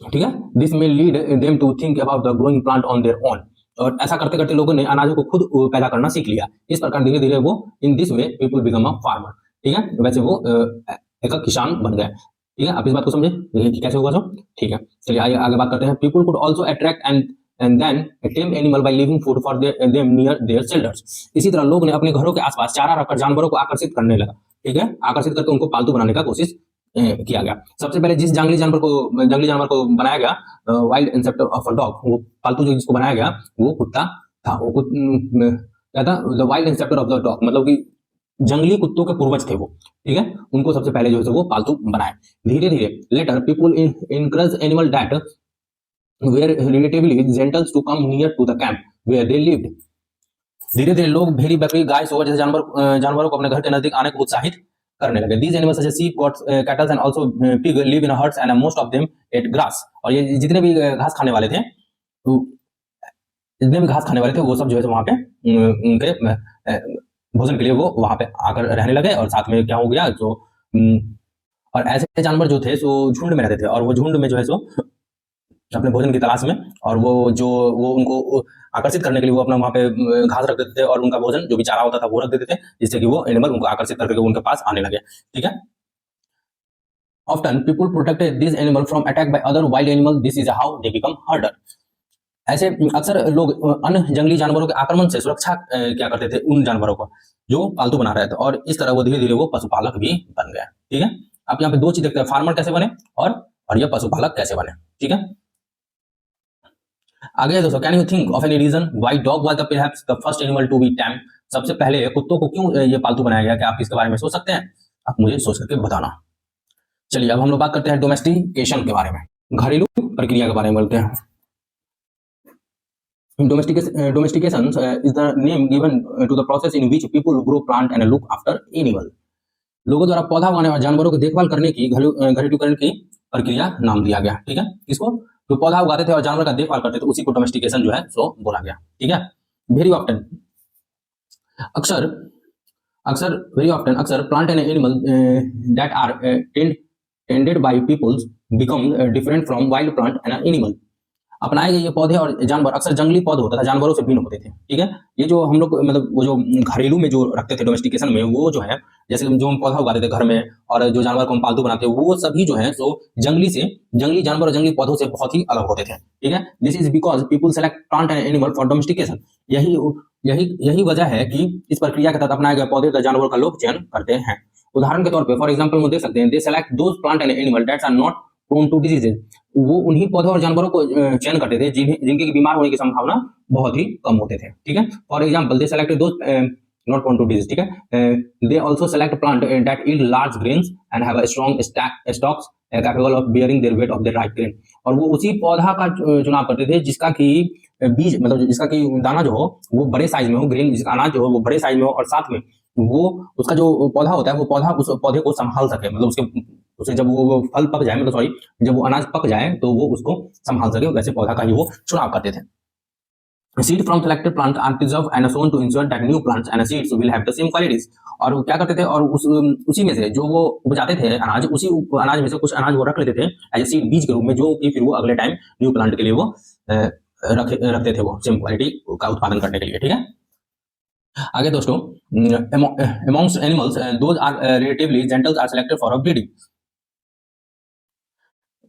ठीक है। दिस में lead them to think about the growing plant on their own. और ऐसा करते करते लोगों ने अनाजों को खुद पैदा करना सीख लिया। इस प्रकार धीरे धीरे वो in this way people become a farmer, ठीक है, वैसे वो एक किसान बन गए, ठीक है। आप इस बात को समझे कि कैसे होगा, ठीक है। चलिए आगे बात करते हैं। People could also attract and then tame animal by leaving food for them near their shelters. इसी तरह लोग ने अपने घरों के आसपास चारा रखकर जानवरों को आकर्षित करने लगा, ठीक है, आकर्षित करके उनको पालतू बनाने का कोशिश किया गया। सबसे पहले जिस जंगली जानवर को बनाया गया, wild ancestor of a dog, वो पालतू जिसको बनाया गया वो कुत्ता था। वो क्या था, the wild ancestor of the dog, मतलब कि जंगली कुत्तों के पूर्वज थे वो, ठीक है। उनको सबसे पहले जो है वो पालतू बनाए। धीरे धीरे later people encourage animal that were relatively gentle to come near to the camp where they lived. धीरे धीरे लोग भेड़ी, बकरी, गाय, सूअर जैसे जानवरों को अपने घर के नजदीक आने को उत्साहित करने लगे। These animals such as sheep, goats, cattle and also pig live in herds and most of them ate grass। और ये जितने भी घास खाने वाले थे, वो सब जो है वहां पे उनके भोजन के लिए वो वहां पे आकर रहने लगे। और साथ में क्या हो गया, जो और ऐसे जानवर जो थे सो झुंड में रहते थे, और वो झुंड में जो है सो अपने भोजन की तलाश में, और वो उनको आकर्षित करने के लिए वो अपना वहां पे घास रख देते थे, और उनका भोजन जो भी चारा होता था वो रख देते थे, जिससे कि वो एनिमल उनको आकर्षित करके उनके पास आने लगे, ठीक है। Often people protected this animal from attack by other wild animal, this is how they become हर्डर। ऐसे अक्सर लोग अन्य जंगली जानवरों के आक्रमण से सुरक्षा क्या करते थे उन जानवरों को जो पालतू बना रहे थे, और इस तरह वो धीरे धीरे वो पशुपालक भी बन गए, ठीक है। आप यहाँ पे दो चीज देखते हैं, फार्मर कैसे बने और ये पशुपालक कैसे बने, ठीक है। आगे दोस्तों, can you think of any reason why dog was the perhaps the first animal to be tame. सबसे पहले कुत्तों को क्यों ये पालतू बनाया गया, क्या आप इसके बारे में सोच सकते हैं? आप मुझे सोच करके बताना। चलिए अब हम लोग बात करते हैं डोमेस्टिकेशन के बारे में, घरेलू प्रक्रिया के बारे में बोलते हैं। Domestication is the name given to the process in which people grow plant and look after animal। लोगों द्वारा पौधा उगाने और जानवरों की देखभाल करने की घरेलूकरण की प्रक्रिया नाम दिया गया, ठीक है। इसको जो पौधा उगाते थे और जानवर का देखभाल करते थे उसी को डोमेस्टिकेशन जो है सो बोला गया, ठीक है। वेरी ऑफ्टन अक्सर plant and animal that are tended by peoples become different from wild plant and animal. अपनाए गए ये पौधे और जानवर अक्सर जंगली पौधे होता था, जानवरों से भिन्न होते थे, ठीक है। ये जो हम लोग मतलब वो जो घरेलू में जो रखते थे डोमेस्टिकेशन में, वो जो है जैसे जो हम पौधा उगाते थे घर में और जो जानवर को हम पालतू बनाते हैं, वो सभी जो है सो जंगली जानवर और जंगली पौधों से बहुत ही अलग होते थे, ठीक है। This is because people select plant and animal for domestication. यही वजह है कि इस प्रक्रिया के तहत अपनाए गए पौधे और जानवर का लोग चयन करते हैं। उदाहरण के तौर पर फॉर एग्जाम्पल हम देख सकते हैं, they select those plant and animal that's are not prone to diseases. वो उन्हीं पौधों और जानवरों को चयन करते थे जिनके बीमार होने की संभावना बहुत ही कम होते थे, ठीक है। For example they selected those not prone to disease, ठीक है। They also select plant that yield large grains and have a strong stocks capable of bearing their weight of the ripe grain. और वो उसी पौधा का चुनाव करते थे जिसका कि बीज मतलब जिसका कि दाना जो हो वो बड़े साइज में हो, ग्रेन जिसका अनाज जो हो वो बड़े साइज में हो, और साथ में वो उसका जो पौधा होता है वो पौधा उस पौधे को संभाल सके, मतलब उसे जब वो फल पक जाए, मतलब सॉरी जब वो अनाज पक जाए तो वो उसको संभाल सके, वैसे पौधा का ही वो चुनाव करते थे। Seed from selected plant are preserved and sown to ensure that new plants and seeds will have the same qualities। और क्या करते थे, और उसी में से जो वो उपजाते थे अनाज, उसी अनाज में से कुछ अनाज वो रख लेते थे एज सीड, बीज के रूप में, जो कि फिर वो अगले टाइम न्यू प्लांट के लिए वो रखते थे वो सेम क्वालिटी का उत्पादन करने के लिए, ठीक है। आगे दोस्तों, amongst animals those are relatively gentle are selected for breeding।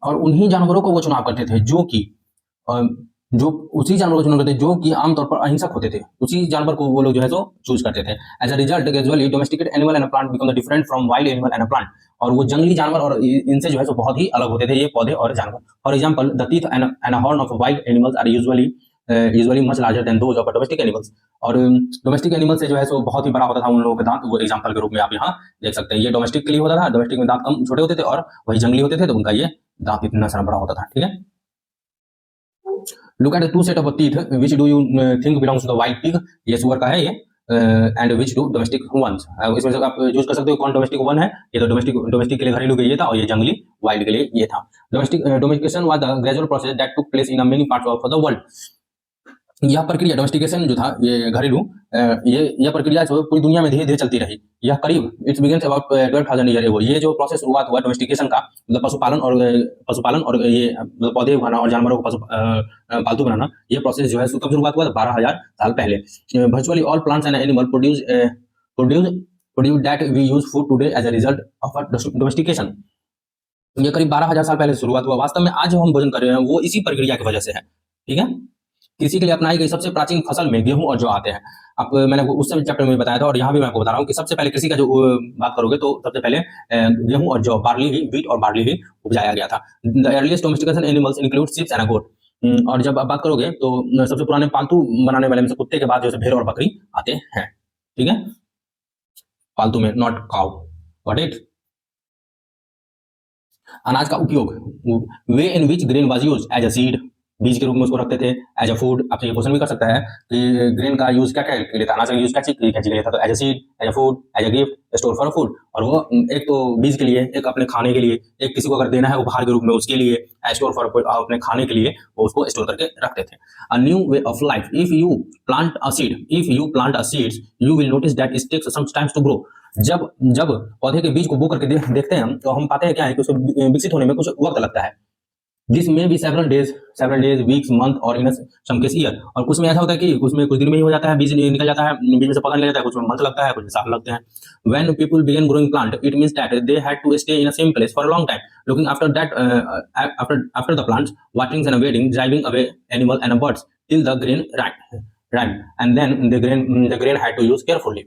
और उन्हीं जानवरों को वो चुनाव करते थे जो उसी जानवर को चुनाव करते थे जो कि आमतौर पर अहिंसक होते थे, उसी जानवर को वो लोग जो है तो चूज करते थे। As a result gradually domesticated animal and plant become different from wild animal and plant. और वो जंगली जानवर और इनसे जो है तो बहुत ही अलग होते थे ये पौधे और जानवर। For example the teeth and horn of wild animals are usually much larger than those of domestic animals. और डोमेस्टिक एनिमल से जो है सो बहुत ही बड़ा होता था उन लोगों के दांत, वो एग्जांपल के रूप में आप यहाँ देख सकते हैं। ये डोमेस्टिक के लिए होता था, डोमेस्टिक में दांत कम छोटे होते थे, और वही जंगली होते थे तो उनका ये दांत इतना सारा बड़ा होता था, ठीक है। Look at the two set of teeth which do you think belongs to the wild pig. ये सुअर का है ये, and which do domestic ones. इसमें से आप यूज कर सकते हो कौन डोमेस्टिक वन है। ये तो डोमेस्टिक के लिए घरेलू के लिए था, और ये जंगली वाइल्ड के लिए ये था। Domestication was the gradual process that took place in many parts of the world. यह प्रक्रिया डोमेस्टिकेशन जो था ये घरेलू यह प्रक्रिया जो पूरी दुनिया में धीरे धीरे चलती रही। यह करीब इट्स बिगिंस अबाउट 12,000 ईयर एगो। ये जो प्रोसेस शुरुआत हुआ डोमेस्टिकेशन का, मतलब पशुपालन और ये मतलब पौधे उगाना और जानवरों को पालतू बनाना, ये प्रोसेस जो है कब शुरुआत हुआ? 12,000 साल पहले। Virtually all plants and animal produce that we use food today as a result of domestication. ये करीब 12,000 साल पहले शुरुआत हुआ। वास्तव में आज जो हम भोजन कर रहे हैं वो इसी प्रक्रिया की वजह से है। ठीक है। कृषि के लिए अपनाई गई सबसे प्राचीन फसल में गेहूं और जौ आते हैं। आप मैंने उस समय चैप्टर में बताया था, और यहाँ भी मैं आपको बता रहा हूँ कि सबसे पहले कृषि का जो बात करोगे तो सबसे पहले गेहूं और जौ, व्हीट और बार्ली ही उपजाया गया था। The earliest domestication animals include sheeps and goat. और जब आप बात करोगे तो सबसे पुराने पालतू बनाने वाले में से कुत्ते के बाद जैसे भेड़ और बकरी आते हैं। ठीक है, पालतू में, नॉट काउ। Got it. अनाज का उपयोग, way in which grain was used as a seed, बीज के रूप में उसको रखते थे। एज अ फूड, आपसे ये क्वेश्चन भी कर सकता है कि ग्रेन का यूज क्या क्या के लिए था, अनाज का यूज क्या चीज के लिए था? तो as a seed, as a food, as a gift, store for food. और वो एक तो बीज के लिए, एक अपने खाने के लिए, एक किसी को अगर देना है उपहार के रूप में उसके लिए, स्टोर फॉर अपने खाने के लिए वो उसको स्टोर करके रखते थे। A new way of life, if you plant a seeds you will notice that it takes some times to grow. जब पौधे के बीज को बो करके देखते हैं हम, तो हम पाते हैं क्या है कि उसको विकसित होने में कुछ वक्त लगता है। दिस में भी सेवरल डेज, वीक्स, मंथ और इन सम केस ईयर। और कुछ में ऐसा होता है कि कुछ दिन में ही हो जाता है, बीज निकल जाता है, बीज में से पौधा निकल जाता है, कुछ में मंथ लगता है, कुछ में साल लगते हैं। When people began growing plant it means that they had to stay in a same place for a long time, looking after the plants, watering and weeding, driving away animal and birds till the grain ripe and then the grain had to use carefully।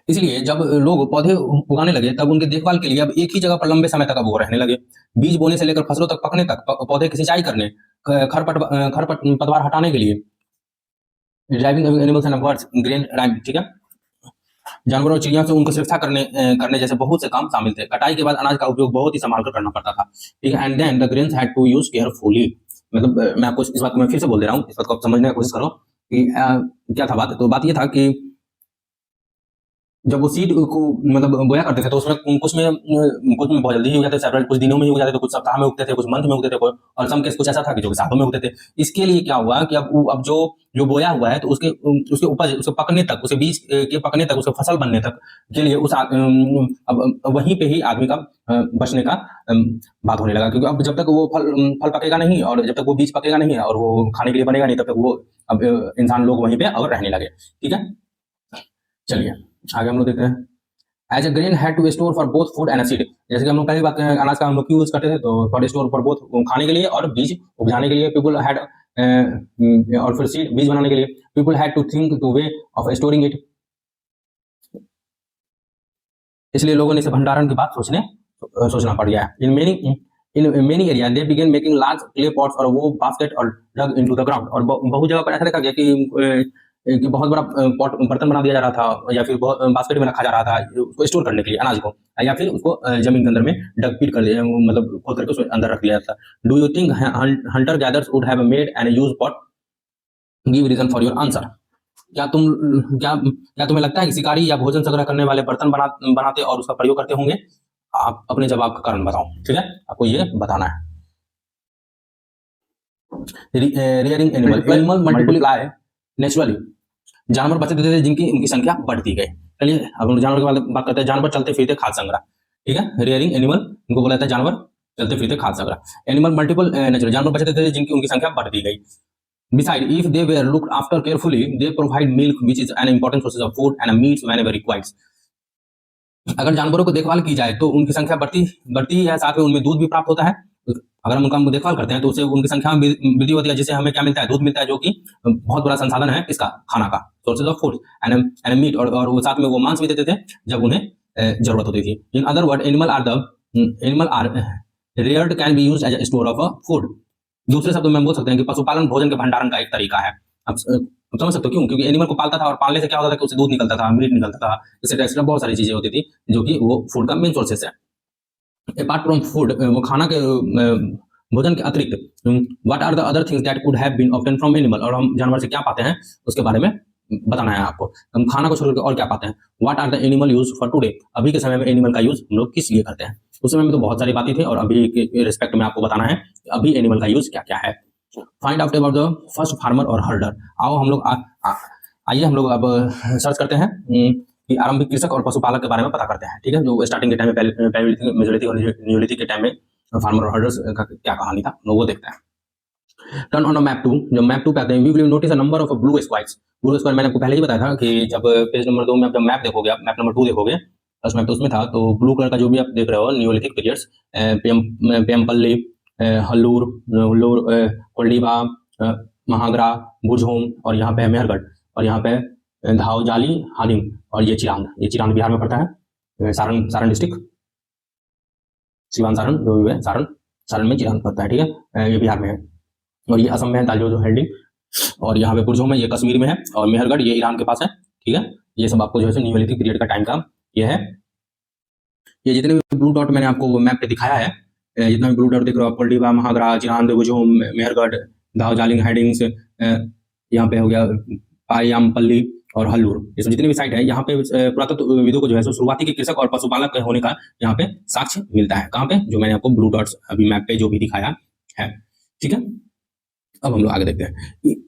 इसलिए जब लोग पौधे उगाने लगे तब उनके देखभाल के लिए अब एक ही जगह पर लंबे समय तक अब वो रहने लगे। बीज बोने से लेकर फसलों तक पकने तक, पौधे की सिंचाई करने, खरपतवार हटाने के लिए, driving animals and birds, grain rhyme, ठीक है, जानवरों और चिड़ियों से उनको सुरक्षा करने जैसे बहुत से काम शामिल थे। कटाई के बाद अनाज का उपयोग बहुत ही संभाल कर करना पड़ता था। ठीक है। And then the grains had to use carefully. मतलब मैं आपको इस बात को मैं फिर से बोल दे रहा हूँ, इस बात को समझने की कोशिश करो कि क्या था बात। तो बात ये था कि जब वो सीड को मतलब बोया करते थे तो उसमें कुछ में बहुत जल्दी ही हो जाते थे, कुछ दिनों में ही हो जाते थे, कुछ सप्ताह में उगते थे, कुछ मंथ में उगते थे, और सम केस कुछ ऐसा था कि जो सालों में उगते थे। इसके लिए क्या हुआ कि अब जो बोया हुआ है तो उसके उपज, उसके पकने तक, उसके बीज के पकने तक, उसके फसल बनने तक के लिए अब वहीं पे ही आदमी का बचने का बात होने लगा। क्योंकि अब जब तक वो फल पकेगा नहीं और जब तक वो बीज पकेगा नहीं और वो खाने के लिए बनेगा नहीं, तब तक वो अब इंसान लोग वहीं पे और रहने लगे। ठीक है, चलिए आगे हम लोग देखते हैं। As a grain had to store for both food and seed. जैसे कि हम लोग पहले बात करें, अनाज का हम लोग क्यों यूज करते थे, तो फॉर स्टोर फॉर बोथ, खाने के लिए और बीज उपजाने के लिए। पीपल हैड और फिर सीड, बीज बनाने के लिए। People had to think to way of storing it. इसलिए लोगों ने इसे भंडारण की बात सोचना पड़ गया है। In many area they begin making large clay pots और वो बास्केट और डग इनटू द ग्राउंड। और बहुत जगह पर ऐसा देखा गया कि बहुत बड़ा पॉट, बर्तन बना दिया जा रहा था, या फिर बास्केट में रखा जा रहा था उसको स्टोर करने के लिए अनाज को, या फिर उसको जमीन के अंदर में डग पीट कर दिया, मतलब खोद करके उसको अंदर रख दिया जाता। Do you think hunter gathers would have made and use pot? Give reason for your answer. क्या तुम्हें लगता है कि शिकारी या भोजन संग्रह करने वाले बर्तन बनाते और उसका प्रयोग करते होंगे? आप अपने जवाब का कारण बताओ। ठीक है, आपको ये बताना है। Rearing animal multiply naturally. जानवर बचते थे जिनकी उनकी संख्या बढ़ती गई। चलिए अब हम जानवर की बात करते हैं। जानवर चलते फिरते खाद्य संग्रह। ठीक है, रियरिंग एनिमल, इनको बोला जाता है जानवर चलते फिरते खाद्य संग्रह। एनिमल मल्टीपल नेचुरल, जानवर बचते थे जिनकी उनकी संख्या बढ़ती गई। Besides, if they were looked after carefully, they provide milk, which is an important source of food, and meat whenever required. अगर जानवरों को देखभाल की जाए तो उनकी संख्या बढ़ती है, साथ में उनमें दूध भी प्राप्त होता है। अगर हम उनका देखभाल करते हैं तो उससे उनकी संख्या में वृद्धि होती है, जिससे हमें क्या मिलता है? दूध मिलता है, जो कि बहुत बड़ा संसाधन है इसका, खाना का, sources of food and meat. और वो साथ में वो मांस भी देते थे जब उन्हें जरूरत होती थी। In other word, animal are reared can be used as a store of food. दूसरे शब्दों में बोल सकते हैं कि पशुपालन भोजन के भंडारण का एक तरीका है। आप समझ सकते हो क्यों? क्योंकि एनिमल को पालता था और पालने से क्या होता था कि उससे दूध निकलता था, मीट निकलता था, एक्सेट्रा बहुत सारी चीजें होती थी जो कि वो फूड का मेन सोर्सेस है। अपार्ट फ्रॉम फूड, वो खाना के भोजन के अतिरिक्त what are the other things that could have been obtain from animal, और हम जानवर से क्या पाते हैं उसके बारे में बताना है आपको। हम खाना को छोड़कर और क्या पाते हैं। What are the animal use for today, अभी के समय में एनिमल का यूज हम लोग किस लिए करते हैं। उस समय में तो बहुत सारी बातें थी और अभी के रिस्पेक्ट में आपको बताना है अभी एनिमल का यूज क्या क्या है। Find out about the first farmer और हर्डर। आओ हम लोग आइए हम लोग अब सर्च करते हैं कि आरंभिक कृषक और पशुपालक के बारे में पता करते हैं। ठीक है, जो स्टार्टिंग के टाइम में मेजोरिटी और न्यूलिथिक के टाइम में फार्मर और हर्डर्स का क्या कहानी था वो देखते हैं। टर्न ऑन मैप 2, जब मैप 2 पे आते हैं, we will notice a number of blue squares. Blue square मैंने आपको पहले ही बताया था कि जब पेज नंबर 2 में आप जब मैप देखोगे, आप मैप नंबर 2 देखोगे फर्स्ट मैप तो उसमें था, तो ब्लू कलर का जो भी आप देख रहे हो न्यूलिथिक पीरियड्स, पेमपल्ली, हल्लूर, कोल्डीबा, महागरा, बुझहोम, और यहाँ पे मेहरगढ़, और यहाँ पे धावजाली, हालिम, और ये चिरांद बिहार में पड़ता है, सारण डिस्ट्रिक्ट, सिवान सारण जो भी है, सारण में चिरांद पड़ता है। ठीक है, ये बिहार में है, और ये असम में है दालजो जो हेल्डिंग, और यहाँ पे बुझहोम में ये कश्मीर में है, और मेहरगढ़ ये ईरान के पास है। ठीक है, ये सब आपको जो है न्यूलिथिक पीरियड का टाइम का ये है। ये जितने भी ब्लू डॉट मैंने आपको मैप पे दिखाया है, जितना भी ब्लू डॉट देख रहे हो आप, कोल्डीबा, महागरा, चिरांद, बुझहोम, मेहरगढ़, दावजालिंग हेडिंग्स, यहाँ पे हो गया पायामपल्ली और हल्लूर, ये सब जितने भी साइट है यहाँ पे पुरातत्वविदों को जो है शुरुआती के कृषक और पशुपालक होने का यहाँ पे साक्ष्य मिलता है। कहाँ पे, जो मैंने आपको ब्लू डॉट्स अभी मैप पे जो भी दिखाया है। ठीक है, अब हम लोग आगे देखते हैं।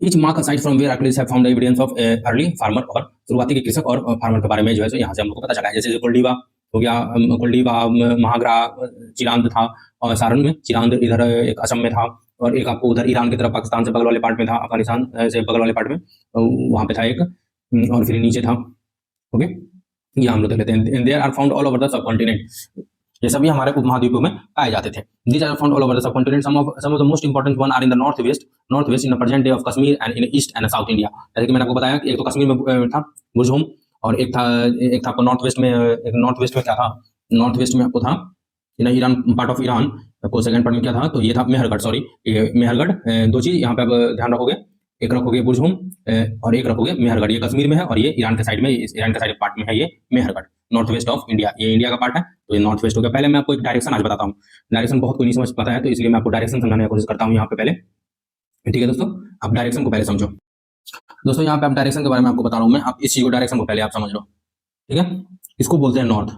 Each mark a site from where archaeologists have found evidence of early farmer, और शुरुआती के कृषक और फार्मर के बारे में जो है यहाँ से हम लोग को पता चला है। जैसे कोल्डीबा हो गया, कोल्डीबा, महागरा, चिरांद था, और सारण में चिरांद इधर एक असम में था, और एक आपको उधर ईरान की तरफ पाकिस्तान से बगल वाले पार्ट में था, अफगानिस्तान से बगल वाले पार्ट में वहाँ पे था एक, और फिर नीचे था। ओके, ये हम लोग देख लेते हैं। There are found all over the subcontinent, ये सभी हमारे उपमहाद्वीपों में पाए जाते थे। These are found all over the subcontinent. Some of the most important one are in the northwest in the present day of Kashmir and in east and south India. जैसे कि मैंने आपको बताया कि एक तो कश्मीर में था बुझहोम, और एक था आपको नॉर्थ वेस्ट में क्या था, नॉर्थ वेस्ट में आपको था ईरान, पार्ट ऑफ ईरान, आपको सेकंड पार्ट में क्या था, तो ये था मेहरगढ़, सॉरी मेहरगढ़। दो चीज यहाँ पे आप ध्यान रखोगे, एक रखोगे बुझहोम और एक रखोगे मेहरगढ़। ये कश्मीर में है और ये ईरान के साइड में, ईरान के साइड पार्ट में है ये Mehrgarh, north west of India. ये इंडिया का पार्ट है तो ये नॉर्थ वेस्ट हो गया। पहले मैं आपको एक डायरेक्शन आज बताता हूँ, डायरेक्शन बहुत कोई नहीं समझ पाता है, तो इसलिए मैं आपको डायरेक्शन समझाने की कोशिश करता हूँ यहाँ पे पहले। ठीक है दोस्तों, आप डायरेक्शन को पहले समझो। दोस्तों यहाँ पे आप डायरेक्शन के बारे में आपको बता रहा हूँ मैं, आप इस चीज को डायरेक्शन को पहले आप समझ लो। ठीक है, इसको बोलते हैं नॉर्थ,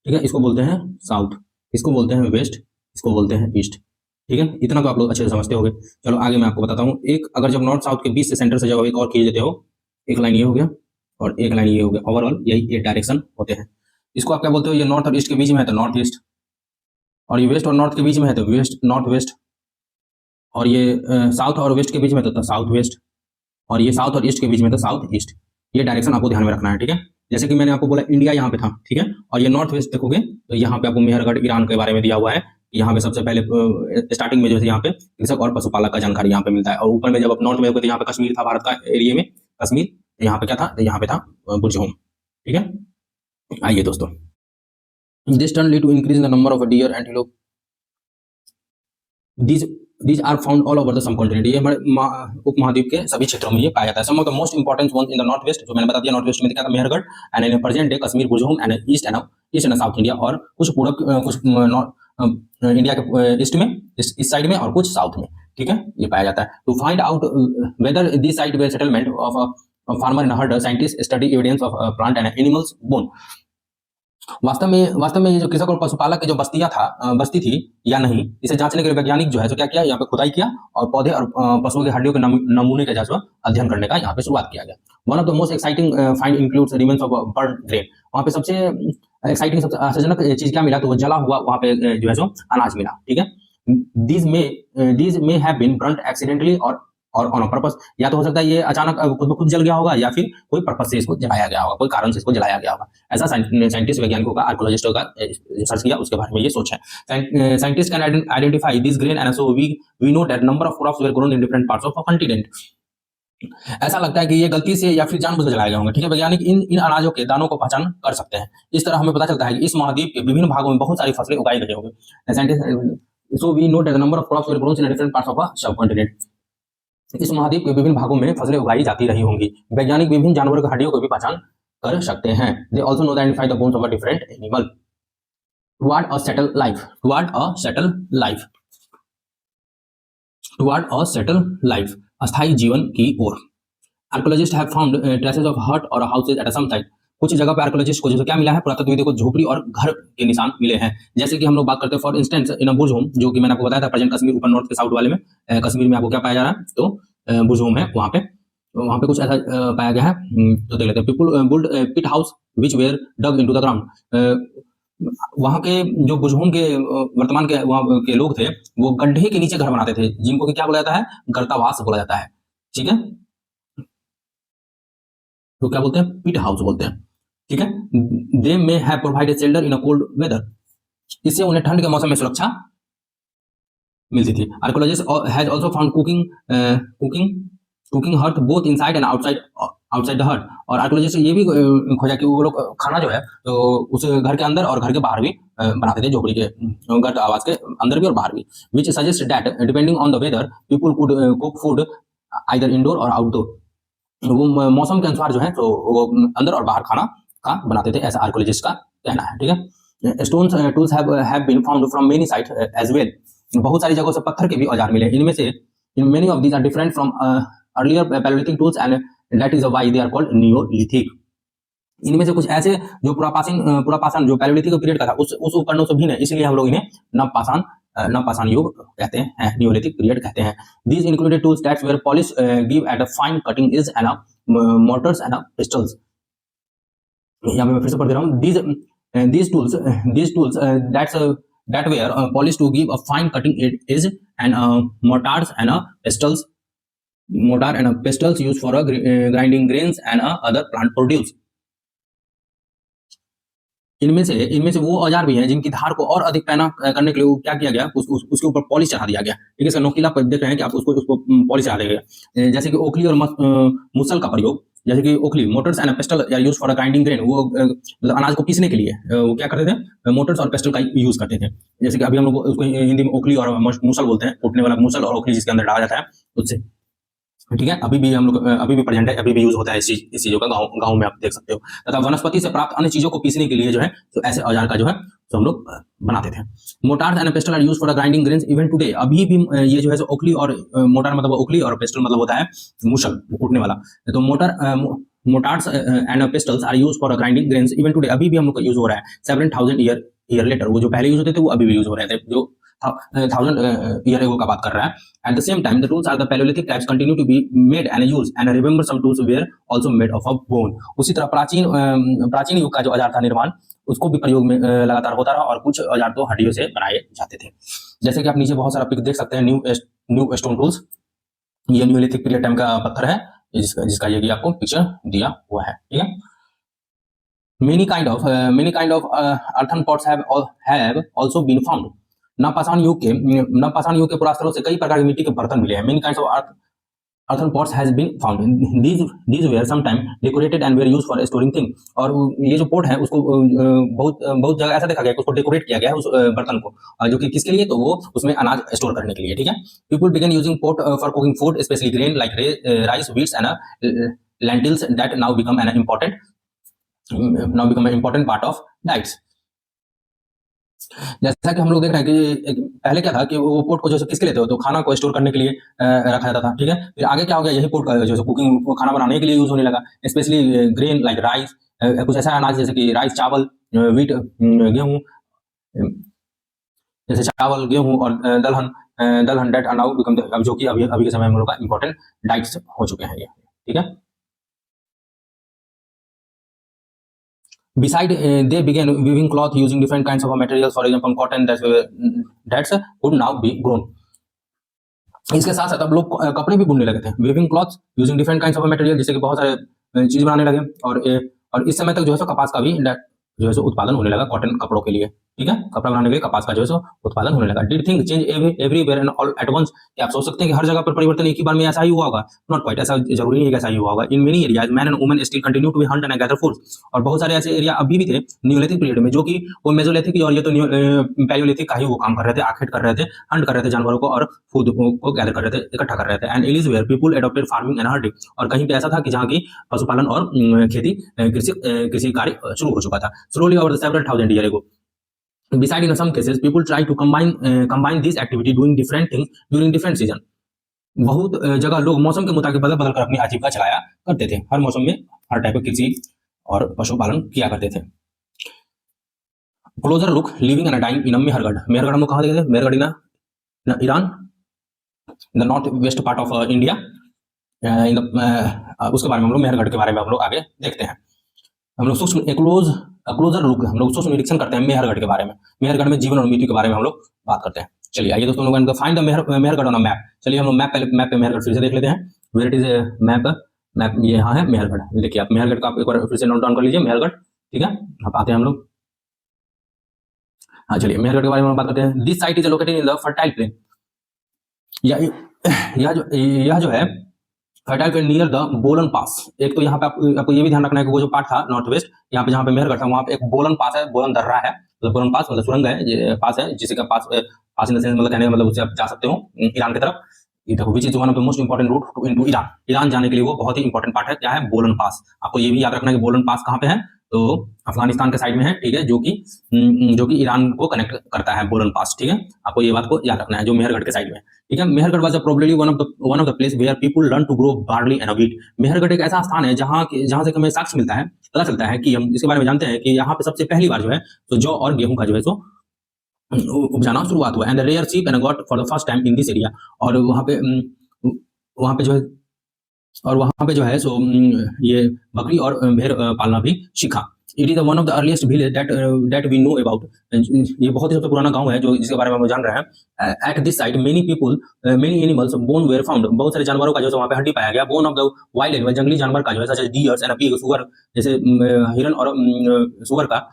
ठीक है, इसको बोलते हैं साउथ, इसको बोलते हैं वेस्ट, इसको बोलते हैं ईस्ट। ठीक है, इतना तो आप लोग अच्छे से समझते होंगे। चलो आगे मैं आपको बताता हूँ। एक अगर जब नॉर्थ साउथ के बीच से सेंटर से जब एक और खींच देते हो, एक लाइन ये हो गया और एक लाइन ये हो गया, ओवरऑल यही डायरेक्शन होते हैं। इसको आप क्या बोलते हो, ये नॉर्थ और ईस्ट के बीच में है तो नॉर्थ ईस्ट, और ये वेस्ट और नॉर्थ के बीच में है तो वेस्ट नॉर्थ वेस्ट, और ये साउथ और वेस्ट के बीच में तो साउथ वेस्ट, और ये साउथ और ईस्ट के बीच में तो साउथ ईस्ट। ये डायरेक्शन आपको ध्यान में रखना है। ठीक है, जैसे कि मैंने आपको बोला इंडिया यहाँ पे था, ठीक है, और ये नॉर्थ वेस्ट देखोगे तो यहाँ पे आपको मेहरगढ़ ईरान के बारे में दिया हुआ है। यहाँ पे सबसे पहले स्टार्टिंग में जो है यहाँ पे कृषक और पशुपालक का जानकारी यहाँ पे मिलता है, और ऊपर में जब आप नॉर्थ में हो तो यहाँ पे कश्मीर था, भारत का एरिया में कश्मीर, यहाँ पे क्या था, यहाँ पे था बुझहोम। ठीक है, आइए दोस्तों, this turn lead to increase the number of deer antelope, these are found all over the subcontinent। ये हमारे उपमहाद्वीप के सभी क्षेत्रों में ये पाया जाता है। some of the most important ones in the north west, जो मैंने बता दिया नॉर्थ वेस्ट में क्या था Mehrgarh, and in present day Kashmir, Burzahom, and east and south India, और कुछ पूर्व कुछ इंडिया के ईस्ट में, इस साइड में, और कुछ साउथ में। ठीक है, ये पाया जाता है। To find out whether this site were settlement of farmer and herder, scientist study evidence of plant and animals bone. वास्तव में ये जो कृषक और पशुपालक की जो बस्ती थी या नहीं, इसे जांचने के लिए वैज्ञानिक जो है तो क्या किया, यहाँ पे खुदाई किया और पौधे और पशुओं की हड्डियों के नमूने का जो अध्ययन करने का यहाँ पे शुरुआत किया गया। One of the most exciting find includes remains of burn grain. वहाँ पे सबसे एक्साइटिंग, सबसे आश्चर्यजनक चीज क्या मिला, तो वो जला हुआ वहाँ पे जो है अनाज मिला। ठीक है, these may have been burned accidentally और ऑन पर्पस, या तो हो सकता है ये अचानक खुद ब खुद जल गया होगा, या फिर कोई पर्पस से इसको जलाया गया होगा, कोई कारण से इसको जलाया गया होगा। ऐसा साइंटिस्ट वैज्ञानिकों का, आर्कियोलॉजिस्टों का सर्च किया, उसके बारे में ये सोच है। Scientist can identify this grain and so we know that number of crops were grown in different parts of continent. ऐसा लगता है कि ये गलती से या फिर जानबूझकर जलाए गए होंगे। ठीक है, वैज्ञानिक इन अनाजों के दानों को पहचान कर सकते हैं। इस तरह हमें पता चलता है कि इस महाद्वीप के विभिन्न भागों में बहुत सारी फसलें उगाई गई होंगी। So we know that the number of crops were grown in different parts of subcontinent. इस महाद्वीप के विभिन्न भागों में फसलें उगाई जाती रही होंगी। वैज्ञानिक विभिन्न जानवरों की हड्डियों को भी पहचान कर सकते हैं। They also know identify the bones of a different animal. Toward a settle life, toward a settle life, अस्थायी जीवन की ओर। Archaeologist have found traces of hut और हाउसेज एट सम साइट। कुछ जगह पे आर्कोलॉजिस्ट को जैसे क्या मिला है, पुरातत्वविदों को झोपड़ी और घर के निशान मिले हैं। जैसे कि हम लोग बात करते हैं for instance in Burj home, जो कि मैंने आपको बताया था प्रेजेंट कश्मीर ऊपर नॉर्थ के साउथ वाले में, कश्मीर में आपको क्या पाया जा रहा है, तो बुर्ज होम है वहाँ पे कुछ ऐसा पाया गया है। तो देख लेते हैं। People built pit house which were dug into the ground. वहाँ के जो बुर्ज होम के वर्तमान के वहाँ के लोग थे, वो गड्ढे के नीचे घर बनाते थे, जिनको कि क्या बोला जाता है, गर्तावास बोला जाता है। ठीक है, तो क्या बोलते हैं, पिट हाउस बोलते हैं। ठीक है, they may have provided shelter in a cold weather. इससे उन्हें ठंड के मौसम में सुरक्षा मिलती थी। Archaeologist has also found cooking hut both inside and outside the hut. और आर्कोलॉजिस्ट ये भी खोजा कि वो लोग खाना जो है तो उस घर के अंदर और घर के बाहर भी बनाते थे, झोपड़ी के घर आवास के अंदर भी और बाहर भी। Which suggest that depending on the weather people could cook food either indoor और आउटडोर। वो मौसम के अनुसार जो है तो वो अंदर और बाहर खाना का बनाते थे, ऐसा आर्कोलॉजिस्ट का कहना है। ठीक है, stones tools have been found from many site as well. बहुत सारी जगहों से पत्थर के भी औजार मिले। इनमें से in many of these are different from earlier palaeolithic tools and that is why they are called neolithic. इनमें से कुछ ऐसे जो पुरापाषाण जो पैलेयोलिथिक पीरियड का था उस उपकरणों से भिन्न है, इसलिए हम लोग इन्हें नवपाषाण युग कहते हैं, नियोलिथिक पीरियड कहते हैं। These included tools that were polished give at a fine cutting edge and mortars and pistols। यहाँ पे मैं फिर से पढ़ दे रहा हूँ। These tools that were polished to give a fine cutting edge and mortar and pistols used for grinding grains and other plant produce। इनमें से वो औजार भी हैं जिनकी धार को और अधिक पैना करने के लिए क्या किया गया, उसके ऊपर पॉलिश चढ़ा दिया गया। ठीक है, इसका नोकीला देख रहे हैं कि आप उसको पॉलिश चढ़ा देगा। जैसे कि ओखली और मुसल का प्रयोग, जैसे कि ओखली मोटर्स एंड पेस्टल या यूज फॉर ग्राइंडिंग ग्रेन, वो मतलब अनाज को पीसने के लिए वो क्या करते थे, मोटर्स और पेस्टल का यूज करते थे। जैसे कि अभी हम लोग उसको हिंदी में ओखली और मुसल बोलते हैं, कूटने वाला मुसल और ओखली जिसके अंदर डाला जाता है उससे। ठीक है, अभी भी हम लोग अभी भी प्रेजेंट है, अभी भी यूज होता है इस चीजों का गाँव में आप देख सकते हो। तथा वनस्पति से प्राप्त अन्य चीजों को पीसने के लिए जो है तो ऐसे औजार का जो है तो हम लोग बनाते थे। Mortars and pestle are used for grinding grains even today. अभी भी ये जो है सो ओखली और मोटार मतलब ओखली और पेस्टल मतलब होता है मुसल, कूटने वाला। तो mortars and pestles are used for grinding grains even today. अभी भी हम लोग का यूज हो रहा है 7,000 ईयर लेटर। वो जो पहले यूज होते थे वो अभी भी यूज हो रहे थे, जो 1000 ईयर एगो का बात कर रहा है। At the same time, the tools are the Paleolithic types continue to be made and used, and I remember some tools were also made of a bone। उसी तरह प्राचीन युग का जो औजार था निर्माण, उसको भी प्रयोग में लगातार होता रहा और कुछ औजार तो हड्डियों से बनाए जाते थे। जैसे कि आप नीचे बहुत सारा पिक देख सकते हैं, न्यू स्टोन टूल्स। ये न्यूलिथिक पीरियड टाइम का पत्थर है जिसका ये भी आपको पिक्चर दिया हुआ है। ठीक है, many kind of earthen pots have also been found। नवपाषाण युग के पुरास्थलों से कई प्रकार की मिट्टी के बर्तन मिले हैं। Many kinds of earthen pots has been found। These were sometime decorated and were used for storing things। और ये जो पोट है उसको बहुत जगह ऐसा देखा गया कि उसको डेकोरेट किया गया है उस बर्तन को, जो कि किसके लिए, तो वो उसमें अनाज स्टोर करने के लिए। ठीक है, people began using pot for cooking food, especially grain like rice, wheats and lentils that now become an important part of diets। जैसा कि हम लोग देख रहे हैं कि पहले क्या था कि वो पोट को जो है किसके लिए थे, तो खाना को स्टोर करने के लिए रखा जाता था। ठीक है, फिर आगे क्या हो गया, यही पोट का जो है कुकिंग खाना बनाने के लिए यूज होने लगा। स्पेशली ग्रेन लाइक राइस, कुछ ऐसा अनाज जैसे कि राइस चावल, व्हीट गेहूं, जैसे चावल गेहूं और दलहन डेट आर नाउ बिकम, अब जो कि अभी के समय में हम लोग का इंपॉर्टेंट डाइट्स हो चुके हैं ये। ठीक है, Beside, they began weaving cloth using different kinds of materials, for example, cotton that could now be grown। इसके साथ साथ अब लोग कपड़े भी बुनने लगे थे। weaving cloth using different kinds of material, जिससे कि बहुत सारे चीज बनाने लगे। और इस समय तक जो है सो कपास का भी जो है सो उत्पादन होने लगा कॉटन कपड़ों के लिए। ठीक है, कपड़ा बनाने के लिए कपास का जो है सो उत्पादन होने लगा। Did thing change everywhere and all at once. क्या आप सोच सकते हैं कि हर जगह पर परिवर्तन एक ही बार में ऐसा ही हुआ होगा? नॉट क्वाइट, ऐसा जरूरी नहीं है कि ऐसा ही हुआ होगा। In many areas man and women still continue to be hunt and gather food. और बहुत सारे ऐसे एरिया अभी भी थे न्यूलिथिक पीरियड में, जो कि वो मेसोलिथिक और ये तो पैलियोलिथिक का ही वो काम कर रहे थे, आखेट कर रहे थे, हंट कर रहे थे जानवरों को और फूड को गैदर कर रहे थे, इकट्ठा कर रहे थे। And elsewhere people adopted farming and hunting. और कहीं पे ऐसा था कि जहाँ की पशुपालन और खेती कृषि कार्य शुरू हो चुका था। Slowly over the several thousand years ago। Besides, in some cases, people try to combine this activity doing different things during different season। बहुत जगह लोग मौसम के मुताबिक बदल बदल कर अपनी आजीविका चलाया करते थे। हर मौसम में हर टाइप की कृषि और पशुपालन किया करते थे। Closer look living and dying in Mehrgarh. Mehrgarh हम लोग कहाँ देखे थे? Mehrgarh in Iran, in the north west part of India. इन उसके बारे में हम लोग मेहरगढ़ के बारे में हम लोग आगे देखते हैं। हम लोग सूक्ष्म क्लोजर लुक हम लोग सूक्ष्म निरीक्षण करते हैं मेहरगढ़ के बारे में। मेहरगढ़ में जीवन और मृत्यु के बारे में हम लोग बात करते हैं। चलिए आइए दोस्तों, हम लोग find the Mehrgarh on a map. चलिए हम लोग मैप पे मेहरगढ़ फिर से देख लेते हैं। वेयर इट इज मैप ये यहाँ है मेहरगढ़। देखिए आप मेहरगढ़ का आप एक बार फिर से नोट डाउन कर लीजिए, मेहरगढ़। ठीक है, अब आते हैं हम लोग। हाँ चलिए मेहरगढ़ के बारे में बात करते हैं। This site is located in the fertile plain. यह जो है फर्टाइल प्लेन नियर द बोलन पास। एक तो यहाँ पे आपको ये भी ध्यान रखना है कि वो जो पार्ट था नॉर्थ वेस्ट, यहाँ पे जहाँ पे मेहरगढ़ था वहाँ पे एक बोलन पास है, बोलन दर्रा है। तो बोलन पास मतलब सुरंग है, पास है, जिसके पास पास इन द सेंस मतलब कहने का मतलब उससे आप जा सकते हो ईरान की तरफ। ये देखो which is one of the most important route into Iran. Iran जाने के लिए वो बहुत ही इंपॉर्टेंट पार्ट है। क्या है? बोलन पास। आपको ये भी याद रखना है कि बोलन पास कहाँ पे है, तो अफगानिस्तान के साइड में है। ठीक है, जो कि ईरान को कनेक्ट करता है बोलन पास। ठीक है, आपको ये बात को याद रखना है, जो मेहरगढ़ के साइड में। ठीक है, Mehrgarh was probably one of the place where people learn to grow barley and wheat. Mehrgarh एक ऐसा स्थान है जहाँ से हमें साक्ष्य मिलता है, पता चलता है कि हम इसके बारे में जानते हैं कि यहाँ पे सबसे पहली बार जो है तो जौ और गेहूं का जो है सो उपजाना शुरुआत हुआ। And rear sheep and goat for the first time in this area. और वहाँ पे जो है और वहाँ पे जो है सो ये बकरी और भेड़ पालना भी सीखा। It is one of the earliest village that we know about. ये बहुत ही सबसे पुराना गांव है जो जिसके बारे में हम जान रहे हैं। At this site many animals bone were found. बहुत सारे जानवरों का जो है वहाँ पे हड्डी पाया गया। Bone of the wild animal, जंगली जानवर का जो है, such as deers and pig, सुअर जैसे हिरन और सुअर का।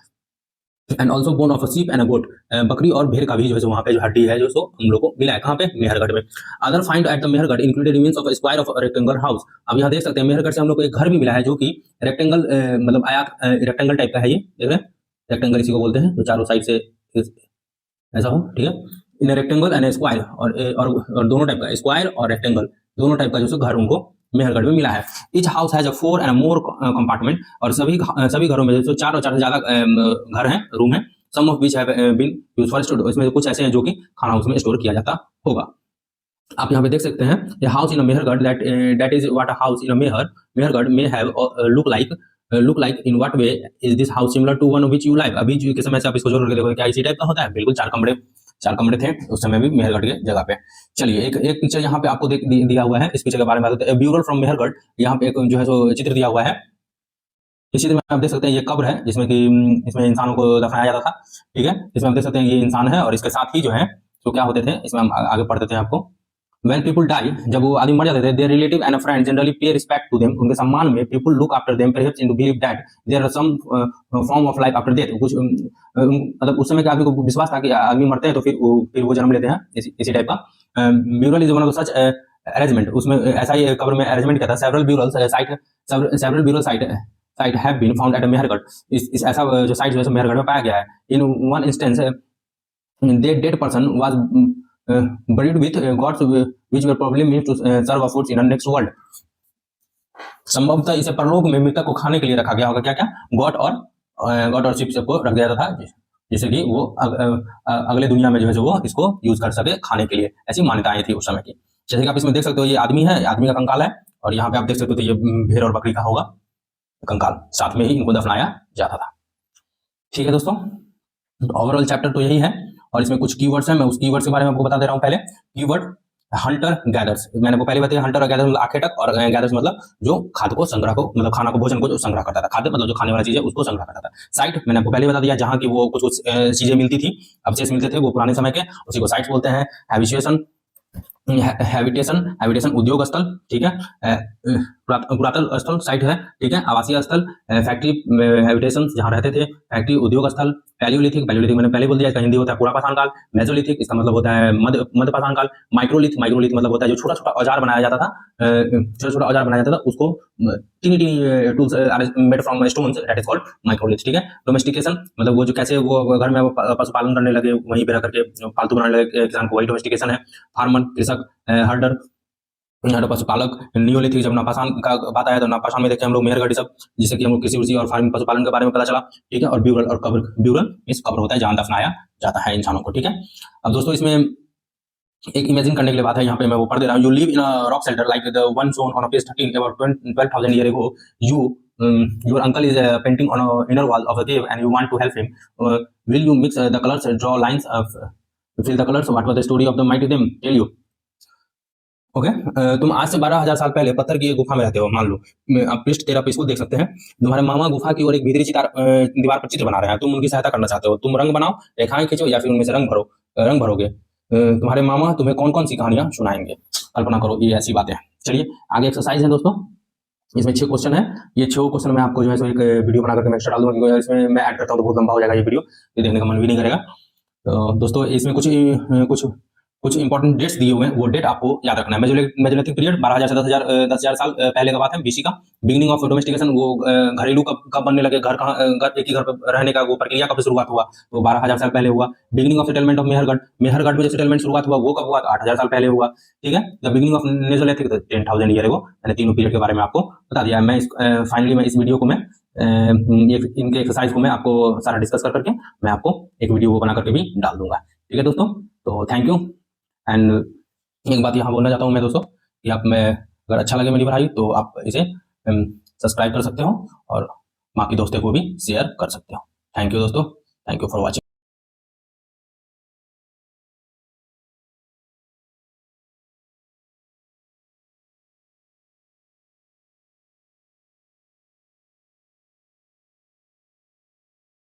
And also bone of sheep and goat, बकरी और भेड़ का भी जो है वहाँ पे जो हड्डी है जो सो हम लोग को मिला है। कहाँ पे? मेहरगढ़ में। Other find at the Mehrgarh included remains of square of rectangle house. अब यहाँ देख सकते हैं मेहरगढ़ से हम लोग को एक घर भी मिला है जो कि रेक्टेंगल मतलब रेक्टेंगल टाइप का है। ये देख रहे हैं, रेक्टेंगल इसी को बोलते हैं, तो चारों साइड से ऐसा हो। ठीक है, इन रेक्टेंगल एंड स्क्वायर, और दोनों टाइप का, स्क्वायर और रेक्टेंगल दोनों टाइप का जो घर उनको मेहरगढ़ में मिला है। Etch house has 4 and more compartment. और सभी घरों में जो 4 और 4 से ज्यादा घर हैं, रूम है। Some of which have been used for storage. इसमें कुछ ऐसे हैं जो कि खाना उसमें स्टोर किया जाता होगा। आप यहाँ पे देख सकते हैं, ये house in Mehrgarh that is what a house in Mehrgarh may have look like in what way is this house similar to one which you like. अभी के समय से आप इसको जोड़ करके देखो, क्या इसी टाइप का होता है? बिल्कुल, 4 कमरे थे उस समय भी मेहरगढ़ के जगह पे। चलिए एक पिक्चर यहाँ पे आपको दिया हुआ है। इस पिक्चर के बारे में बात करते हैं। ब्यूरल फ्रॉम मेहरगढ़, यहाँ पे एक जो है सो चित्र दिया हुआ है। इसी तरह आप देख सकते हैं ये कब्र है जिसमें कि इसमें इंसानों को दफनाया जाता था। ठीक है, इसमें आप देख सकते हैं ये इंसान है, और इसके साथ ही जो है तो क्या होते थे, इसमें हम आगे पढ़ देते हैं आपको। When people die, जब वो आदमी मर जाते थे, their relative and friends generally pay respect to them। उनके सम्मान में people look after them, perhaps into believe that there are some form of life after death। कुछ मतलब उस समय के आदमी को विश्वास था कि आदमी मरते हैं तो फिर वो जन्म लेते हैं, इसी टाइप का। Burial is one of such arrangement. उसमें ऐसा ही कब्र में अरेंजमेंट किया था। Several burial site have been found at Mehrgarh. इस ऐसा जो साइट जो है मेहरगढ़ में पाया गया है। In one instance that dead person was buried with gods which were probably meant to serve as foods in the next world। संभवतः इसे परलोक में मृतक को खाने के लिए रखा गया होगा। क्या क्या? गॉड और शिप सबको रख दिया था, जिससे कि वो अगले दुनिया में जो है वो इसको यूज कर सके खाने के लिए। ऐसी मान्यताएं थी उस समय की। जैसे कि आप इसमें देख सकते हो, ये आदमी है, आदमी का कंकाल है, और यहाँ पे आप देख सकते हो तो ये भेड़ और बकरी का होगा कंकाल, साथ में ही इनको दफनाया जाता था। ठीक है दोस्तों, ओवरऑल चैप्टर तो यही है, और इसमें कुछ कीवर्ड्स हैं। मैं उस कीवर्ड्स के बारे में आपको बता दे रहा हूँ। पहले कीवर्ड हंटर गैदर्स, मैंने आपको पहले बताया। हंटर और गैदर्स मतलब आखेटक, और गैदर्स मतलब जो खाद्य को संग्रह को मतलब खाना को भोजन को जो संग्रह करता था। खाद्य मतलब जो खाने वाली चीज है उसको संग्रह करता था। साइट मैंने आपको पहले बता दिया, जहाँ की वो कुछ चीजें मिलती थी, अवशेष मिलते थे, वो पुराने समय के, उसी को साइट्स बोलते हैं। हैबिटेशन उद्योग स्थल, ठीक है, पुरातन स्थल साइट है, ठीक है, आवासीय स्थल, फैक्ट्री हैबिटेशन जहाँ रहते थे, फैक्ट्री उद्योग स्थल। पैलियोलिथिक मैंने पहले बोल दिया, इसका हिंदी होता है पुरापाषाण काल। मेसोलिथिक इसका मतलब होता है मध्यपाषाण काल। माइक्रोलिथ मतलब होता है जो छोटा छोटा औजार बनाया जाता था, उसको tiny tools made from stones, that is called microlith. ठीक है, डोमेस्टिकेशन मतलब वो जो कैसे वो घर में पशुपालन करने लगे, वहीं पे रह करके पालतू बनाने लगे किसान को, वही डोमेस्टिकेशन है। फार्मर कृषक, हर्डर पशुपालक। नियोलिथिक जब नवपाषाण का बात आया तो नवपाषाण में देखे हम लोग मेहरगढ़ सब, जिससे कि हम लोग कृषि उसी और फार्मिंग पशुपालन के बारे में पता चला। ठीक है, और ब्यूरल और कब्र, ब्यूरल इस कब्र होता है जहाँ दफनाया जाता है इंसानों को। ठीक है, अब दोस्तों इसमें एक इमेजिन करने के लिए बात है, यहाँ पे मैं वो पढ़ दे रहा हूँ। You live in a rock shelter like the one shown on page 13 about 12,000 year ago. Your uncle is painting on a inner wall of a cave and you want to help him. Will you mix the colors, draw lines, fill the colors? What was the story of the mighty them? Tell you. Okay तुम आज से 12,000 साल पहले पत्थर की एक गुफा में रहते हो, मान लो। आप पृष्ठ 13 पे इसको देख सकते हैं। तुम्हारे मामा गुफा की ओर एक भीतरी दीवार पर चित्र बना रहे हैं। तुम उनकी सहायता करना चाहते हो। तुम रंग बनाओ, रेखाएं खींचो या फिर उनमें से रंग भरोगे। तुम्हारे मामा तुम्हें कौन कौन सी कहानियां सुनाएंगे, कल्पना करो। ये ऐसी बातें। चलिए आगे एक्सरसाइज है दोस्तों। इसमें 6 क्वेश्चन है। ये 6 क्वेश्चन मैं आपको जो है सो एक वीडियो बना करके मैं एक्स्ट्रा डाल दूंगा, क्योंकि इसमें मैं ऐड करता हूँ तो बहुत लंबा हो जाएगा ये वीडियो, ये देखने का मन भी नहीं करेगा। तो दोस्तों इसमें कुछ इंपॉर्टेंट डेट्स दिए हुए हैं, वो डेट आपको याद रखना है। मेजोलिथिक पीरियड 12,000 से 10,000 साल पहले का बात है, बीसी का। बिगिनिंग ऑफ डोमेस्टिकेशन, वो घरेलू कब बनने लगे, एक ही घर पर रहने का वो प्रक्रिया कब शुरुआत हुआ, तो 12,000 साल पहले हुआ। Beginning of settlement of Mehrgarh में जो सेटलमेंट शुरुआत हुआ वो कब हुआ, तो 8,000 साल पहले हुआ। ठीक है। The beginning of Mesolithic 10,000 year ago। मैंने तीनों पीरियड के बारे में आपको बता दिया। मैं फाइनली मैं इस वीडियो को इनके एक्सरसाइज को मैं आपको सारा डिस्कस करके मैं आपको एक वीडियो बना करके भी डाल दूंगा। ठीक है दोस्तों, तो थैंक यू। एंड एक बात यहाँ बोलना चाहता हूँ मैं दोस्तों, कि अगर अच्छा लगे मेरी पढ़ाई तो आप इसे सब्सक्राइब कर सकते हो और बाकी दोस्तों को भी शेयर कर सकते हो। थैंक यू दोस्तों, थैंक यू फॉर वॉचिंग।